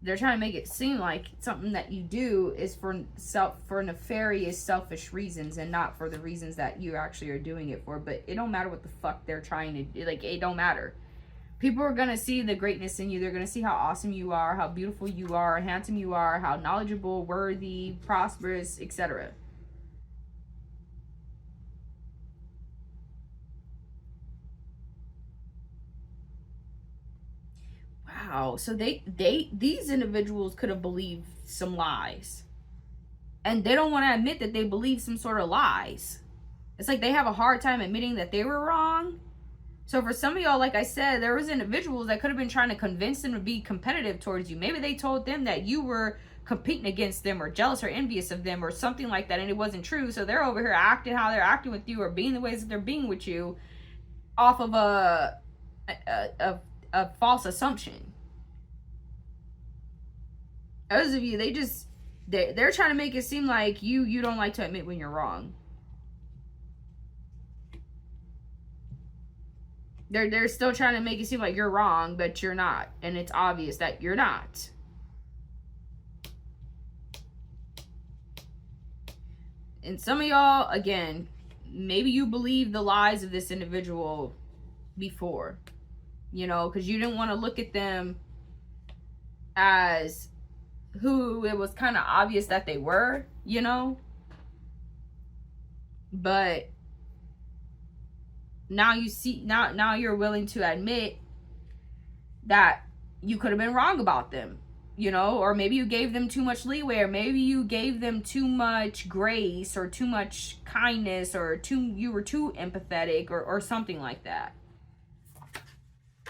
They're trying to make it seem like something that you do is for nefarious, selfish reasons, and not for the reasons that you actually are doing it for. But it don't matter what the fuck they're trying to do. Like, it don't matter. People are gonna see the greatness in you. They're gonna see how awesome you are, how beautiful you are, how handsome you are, how knowledgeable, worthy, prosperous, etc. Wow. So these individuals could have believed some lies, and they don't want to admit that they believe some sort of lies. It's like they have a hard time admitting that they were wrong. So for some of y'all, like I said, there was individuals that could have been trying to convince them to be competitive towards you. Maybe they told them that you were competing against them, or jealous or envious of them, or something like that, and it wasn't true. So they're over here acting how they're acting with you, or being the ways that they're being with you, off of a false assumption. Those of you, they're trying to make it seem like you don't like to admit when you're wrong. They're still trying to make it seem like you're wrong, but you're not, and it's obvious that you're not. And some of y'all, again, maybe you believe the lies of this individual before, you know, because you didn't want to look at them as who it was kind of obvious that they were, you know. But now you see, now you're willing to admit that you could have been wrong about them, you know, or maybe you gave them too much leeway, or maybe you gave them too much grace, or too much kindness, or you were too empathetic, or something like that.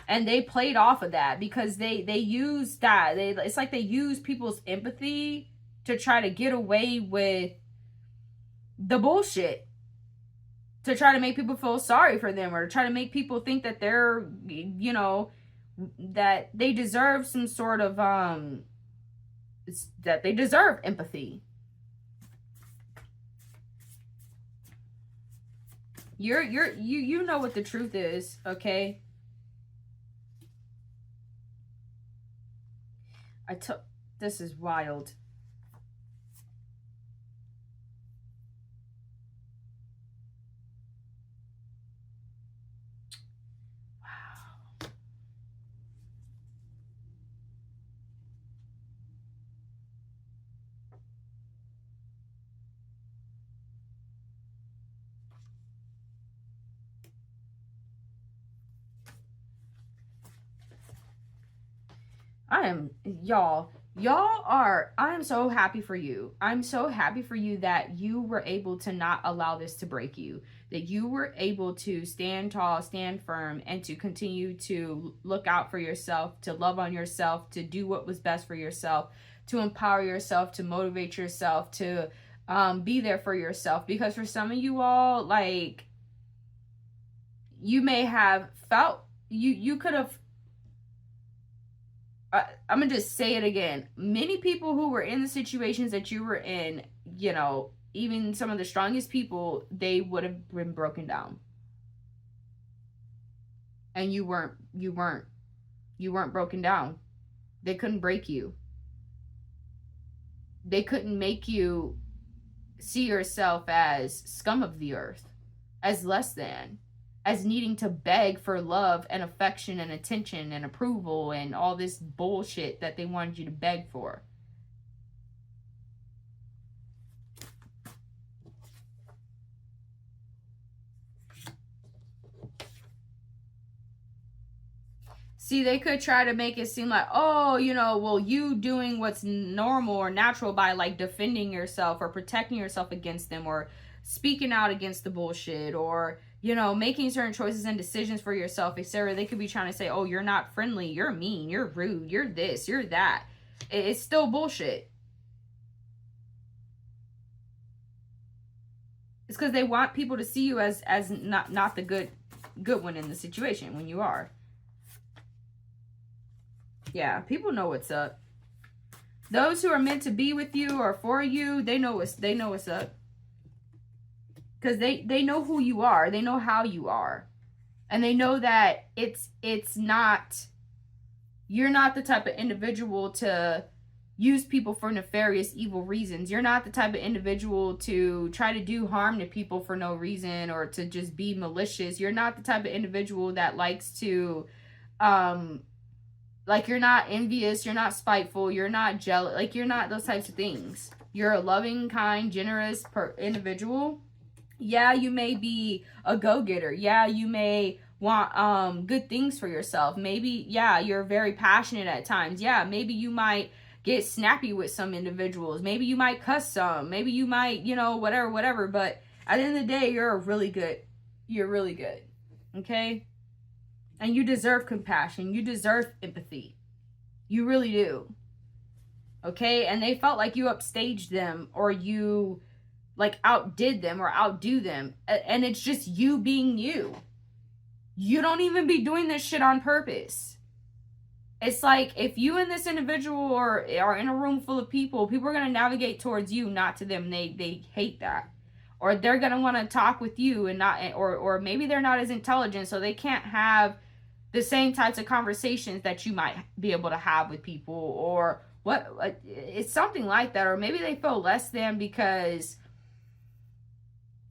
And they played off of that because they used that. It's like they use people's empathy to try to get away with the bullshit, to try to make people feel sorry for them, or try to make people think that they're, you know, that they deserve some sort of that they deserve empathy. You know what the truth is, okay? This is wild. Wow. I am so happy for you. I'm so happy for you that you were able to not allow this to break you, that you were able to stand tall, stand firm, and to continue to look out for yourself, to love on yourself, to do what was best for yourself, to empower yourself, to motivate yourself, to be there for yourself. Because for some of you all, like, you may have felt, you could have I'm gonna just say it again. Many people who were in the situations that you were in, you know, even some of the strongest people, they would have been broken down. And you weren't broken down. They couldn't break you. They couldn't make you see yourself as scum of the earth, as less than, as needing to beg for love and affection and attention and approval and all this bullshit that they wanted you to beg for. See, they could try to make it seem like, oh, you know, well, you doing what's normal or natural by like defending yourself or protecting yourself against them or speaking out against the bullshit or, you know, making certain choices and decisions for yourself, etc. They could be trying to say, oh, you're not friendly, you're mean, you're rude, you're this, you're that. It's still bullshit. It's because they want people to see you as not the good one in the situation when you are. Yeah, people know what's up. Those who are meant to be with you or for you, they know what's up. Because they know who you are. They know how you are. And they know that it's not, you're not the type of individual to use people for nefarious, evil reasons. You're not the type of individual to try to do harm to people for no reason or to just be malicious. You're not the type of individual that likes to, like, you're not envious, you're not spiteful, you're not jealous, like, you're not those types of things. You're a loving, kind, generous individual. Yeah, you may be a go-getter. Yeah, you may want good things for yourself. Maybe, yeah, you're very passionate at times. Yeah, maybe you might get snappy with some individuals. Maybe you might cuss some. Maybe you might, you know, whatever. But at the end of the day, you're really good. Okay? And you deserve compassion. You deserve empathy. You really do. Okay? And they felt like you upstaged them or you like outdid them or outdo them. And it's just you being you. You don't even be doing this shit on purpose. It's like if you and this individual are in a room full of people are going to navigate towards you, not to them. They hate that. Or they're going to want to talk with you and not, or maybe they're not as intelligent, so they can't have the same types of conversations that you might be able to have with people, or what, it's something like that. Or maybe they feel less than because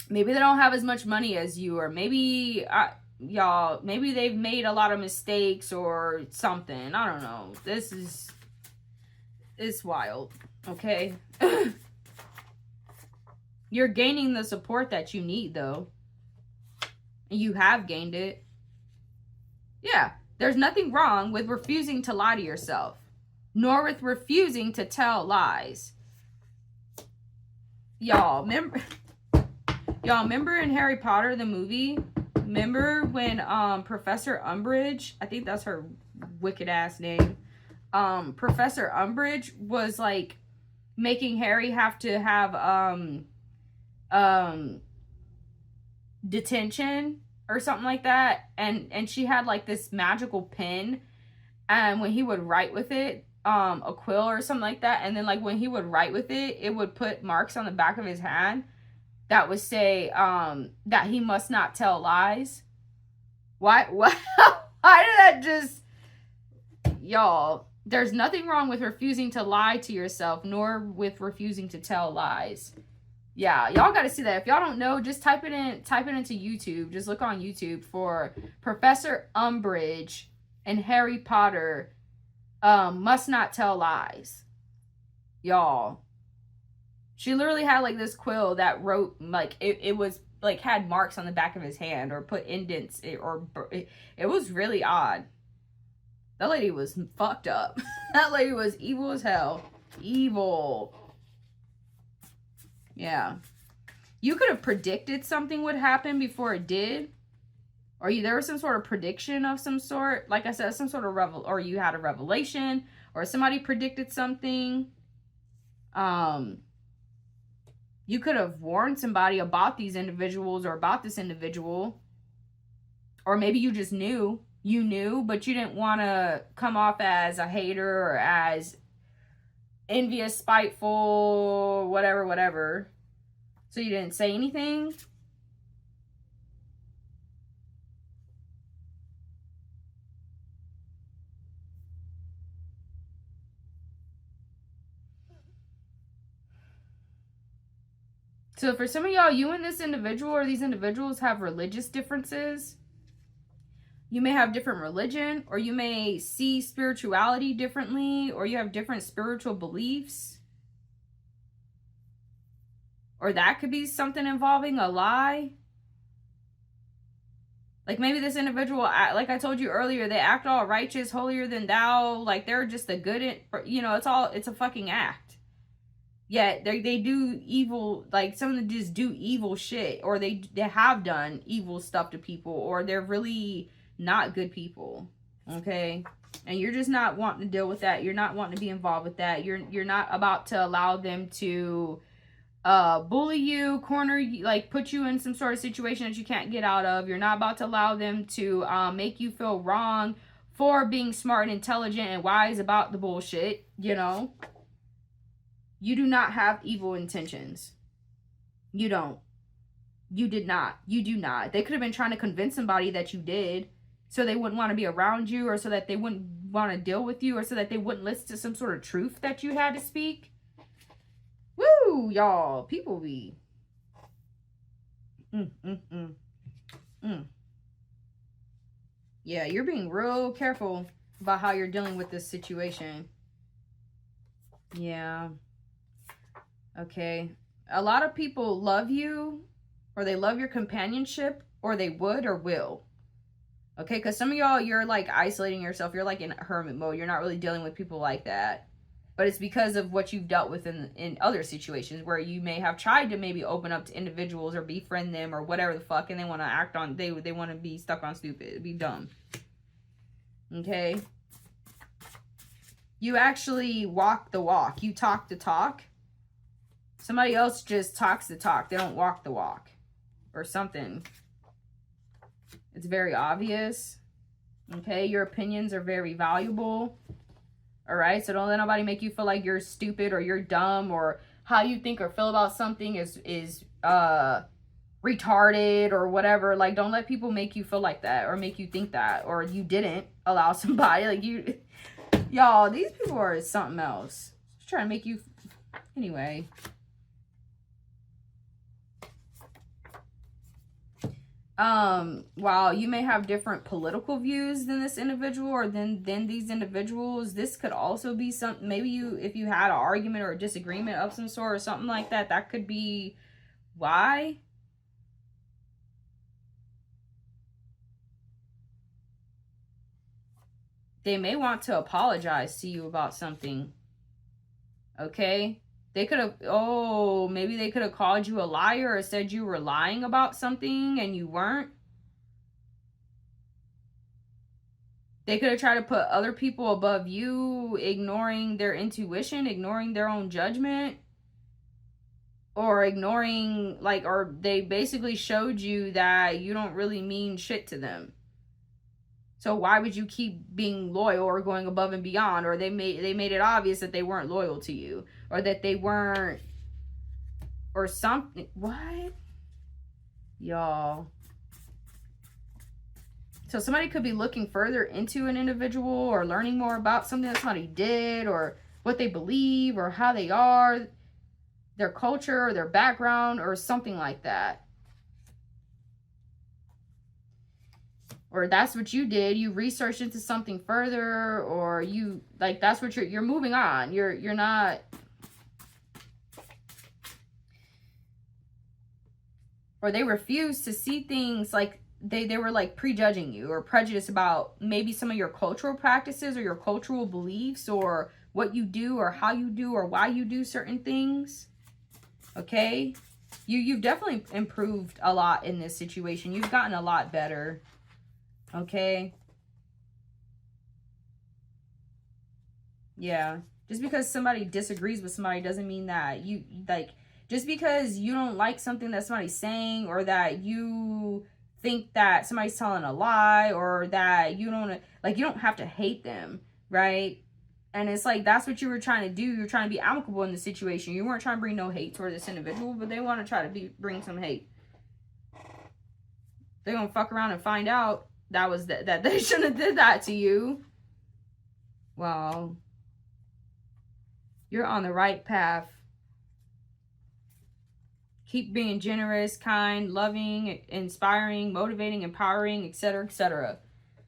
maybe they don't have as much money as you, or maybe maybe they've made a lot of mistakes or something. I don't know. It's wild. Okay. You're gaining the support that you need, though. You have gained it. Yeah, there's nothing wrong with refusing to lie to yourself, nor with refusing to tell lies. Y'all remember in Harry Potter, the movie? Remember when Professor Umbridge, I think that's her wicked ass name, Professor Umbridge was like making Harry have to have detention or something like that, and she had like this magical pen, and when he would write with it, a quill or something like that, and then like when he would write with it, it would put marks on the back of his hand that would say that he must not tell lies. Why did that just, y'all, there's nothing wrong with refusing to lie to yourself, nor with refusing to tell lies. Yeah, y'all got to see that. If y'all don't know, just type it into YouTube. Just look on YouTube for Professor Umbridge and Harry Potter must not tell lies. Y'all, she literally had like this quill that wrote like it was like had marks on the back of his hand or put indents it was really odd. That lady was fucked up. That lady was evil as hell. Evil. Yeah. You could have predicted something would happen before it did. Or there was some sort of prediction of some sort. Like I said, some sort of or you had a revelation. Or somebody predicted something. You could have warned somebody about these individuals or about this individual. Or maybe you just knew. you knew, but you didn't want to come off as a hater or as envious, spiteful, whatever, whatever. So you didn't say anything? So for some of y'all, you and this individual or these individuals have religious differences. You may have different religion, or you may see spirituality differently, or you have different spiritual beliefs. Or that could be something involving a lie. Like maybe this individual, like I told you earlier, they act all righteous, holier than thou. Like they're just a good, you know, it's a fucking act. Yet they do evil, like some of them just do evil shit, or they have done evil stuff to people, or they're really not good people. Okay? And you're just not wanting to deal with that. You're not wanting to be involved with that. You're not about to allow them to bully you, corner you, like put you in some sort of situation that you can't get out of. You're not about to allow them to make you feel wrong for being smart and intelligent and wise about the bullshit, you know. You do not have evil intentions. You don't. You did not. You do not. They could have been trying to convince somebody that you did, so they wouldn't want to be around you, or so that they wouldn't want to deal with you, or so that they wouldn't listen to some sort of truth that you had to speak. Woo, y'all. People be... Yeah, you're being real careful about how you're dealing with this situation. Yeah. Okay. A lot of people love you, or they love your companionship, or they would or will. Okay, because some of y'all, you're like isolating yourself. You're like in hermit mode. You're not really dealing with people like that. But it's because of what you've dealt with in other situations where you may have tried to maybe open up to individuals or befriend them or whatever the fuck, and they want to act on, they want to be stuck on stupid, be dumb. Okay? You actually walk the walk. You talk the talk. Somebody else just talks the talk. They don't walk the walk. Or something. It's very obvious. Okay? Your opinions are very valuable. Alright? So don't let nobody make you feel like you're stupid or you're dumb, or how you think or feel about something is retarded or whatever. Like, don't let people make you feel like that or make you think that, or you didn't allow somebody. Like, you... Y'all, these people are something else. Just trying to make you... Anyway. While you may have different political views than this individual or than these individuals, this could also be some... Maybe you, if you had an argument or a disagreement of some sort or something like that, that could be why. They may want to apologize to you about something. Okay? They could have, maybe they could have called you a liar or said you were lying about something and you weren't. They could have tried to put other people above you, ignoring their intuition, ignoring their own judgment. Or ignoring, like, or they basically showed you that you don't really mean shit to them. So why would you keep being loyal or going above and beyond? Or they made it obvious that they weren't loyal to you, or that they weren't, or something. What? Y'all. So somebody could be looking further into an individual or learning more about something that somebody did, or what they believe, or how they are, their culture, or their background, or something like that. Or that's what you did. You researched into something further, or you, like, that's what you're moving on. You're not. Or they refuse to see things, like they were like prejudging you or prejudiced about maybe some of your cultural practices or your cultural beliefs, or what you do or how you do or why you do certain things. Okay? You've definitely improved a lot in this situation. You've gotten a lot better. Okay. Yeah. Just because somebody disagrees with somebody doesn't mean that just because you don't like something that somebody's saying, or that you think that somebody's telling a lie, or that you don't have to hate them, right? And it's like, that's what you were trying to do. You're trying to be amicable in the situation. You weren't trying to bring no hate toward this individual, but they want to try to bring some hate. They're gonna fuck around and find out that they shouldn't have did that to you. Well, you're on the right path. Keep being generous, kind, loving, inspiring, motivating, empowering, etc., etc.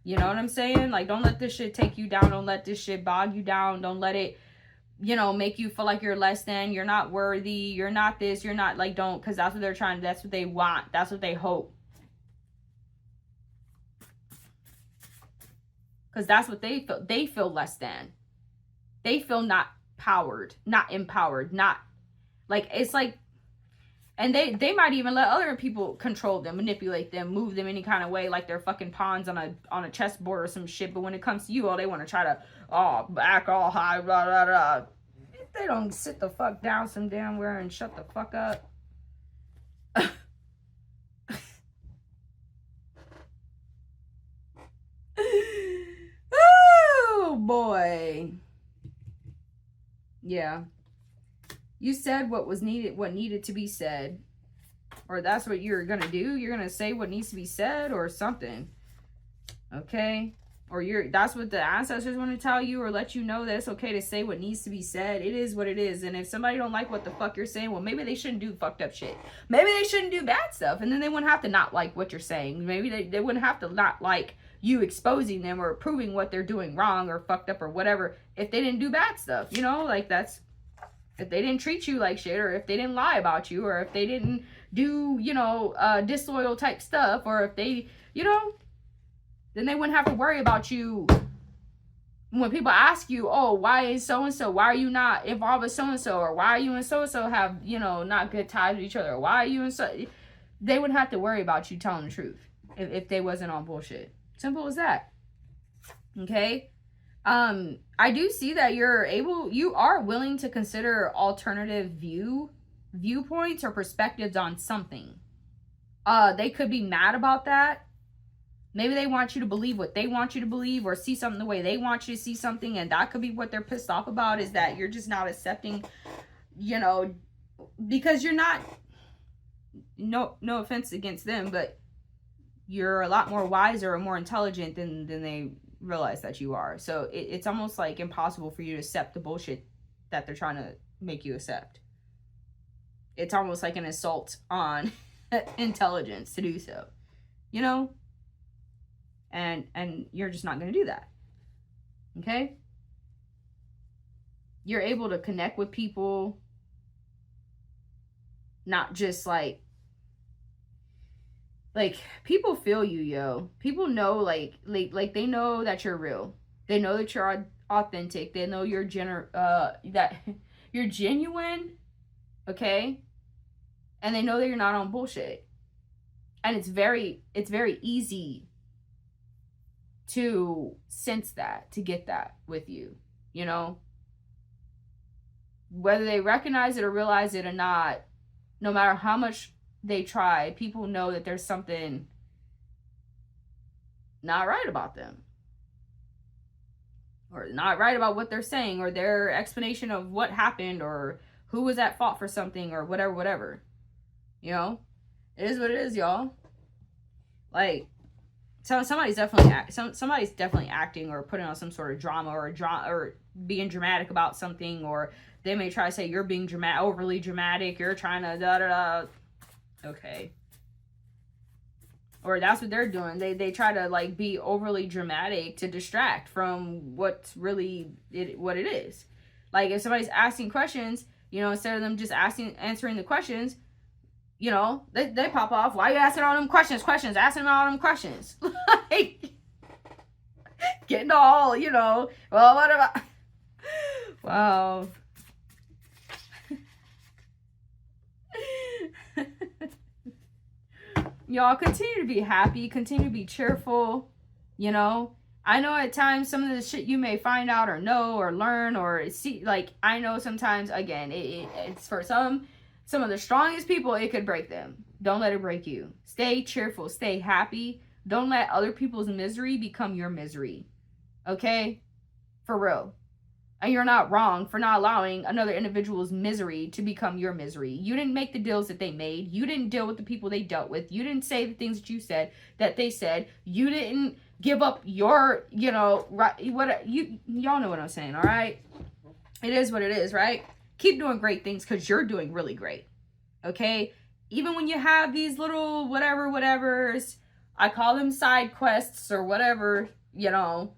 You know what I'm saying? Like, don't let this shit take you down. Don't let this shit bog you down. Don't let it, make you feel like you're less than, you're not worthy, you're not this, you're not, like, don't, because that's what they're trying, that's what they want, that's what they hope. Because that's what they feel. They feel less than. They feel not empowered, not, like, it's like, and they might even let other people control them, manipulate them, move them any kind of way, like they're fucking pawns on a chessboard or some shit. But when it comes to you, they want to try to, act all high, blah, blah, blah. If they don't sit the fuck down some damn where and shut the fuck up. Oh, boy. Yeah. You said what needed to be said. Or that's what you're gonna do. You're gonna say what needs to be said or something. Okay? Or that's what the ancestors want to tell you, or let you know that it's okay to say what needs to be said. It is what it is. And if somebody don't like what the fuck you're saying, well, maybe they shouldn't do fucked up shit. Maybe they shouldn't do bad stuff. And then they wouldn't have to not like what you're saying. Maybe they wouldn't have to not like you exposing them or proving what they're doing wrong or fucked up or whatever if they didn't do bad stuff. Like, that's, if they didn't treat you like shit, or if they didn't lie about you, or if they didn't do, disloyal type stuff, or if they, then they wouldn't have to worry about you. When people ask you, oh, why is so-and-so, why are you not involved with so-and-so, or why are you and so-and-so have, not good ties with each other, or why are you and so, they wouldn't have to worry about you telling the truth if they wasn't on bullshit. Simple as that. Okay? I do see that you are willing to consider alternative viewpoints or perspectives on something. They could be mad about that. Maybe they want you to believe what they want you to believe, or see something the way they want you to see something, and that could be what they're pissed off about, is that you're just not accepting, because you're not, no offense against them, but you're a lot more wiser or more intelligent than they realize that you are. So it's almost like impossible for you to accept the bullshit that they're trying to make you accept. It's almost like an assault on intelligence to do so, and you're just not going to do that. Okay? You're able to connect with people, not just like people feel you, yo. People know, like they know that you're real. They know that you're authentic. They know you're that you're genuine, okay? And they know that you're not on bullshit. And it's very easy to sense that, to get that with you, Whether they recognize it or realize it or not, no matter how much they try, people know that there's something not right about them, or not right about what they're saying, or their explanation of what happened, or who was at fault for something, or whatever. It is what it is, y'all. Like, so somebody's definitely acting or putting on some sort of drama, or being dramatic about something, or they may try to say you're being overly dramatic, you're trying to da da da. Okay. Or that's what they're doing. They try to like be overly dramatic to distract from what's really what it is. Like, if somebody's asking questions, instead of them just answering the questions, they pop off. Why are you asking all them questions? Asking all them questions. Like, getting all, well, what about? Wow. Y'all, continue to be happy, continue to be cheerful. I know at times some of the shit you may find out or know or learn or see, like, I know sometimes, again, it's for some of the strongest people, it could break them. Don't let it break you. Stay cheerful. Stay happy. Don't let other people's misery become your misery. Okay? For real. And you're not wrong for not allowing another individual's misery to become your misery. You didn't make the deals that they made. You didn't deal with the people they dealt with. You didn't say the things that you said, that they said. You didn't give up your, you know, right, y'all know what I'm saying, all right? It is what it is, right? Keep doing great things because you're doing really great. Okay? Even when you have these little whatevers, I call them side quests or whatever, you know,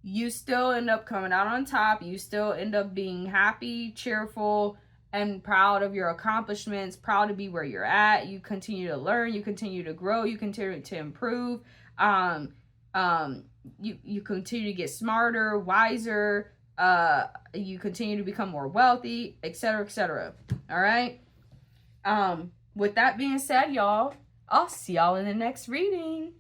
you still end up coming out on top. You still end up being happy, cheerful, and proud of your accomplishments, proud to be where you're at. You continue to learn, you continue to grow, you continue to improve. You continue to get smarter, wiser, you continue to become more wealthy, etc., etc. All right? With that being said, y'all, I'll see y'all in the next reading.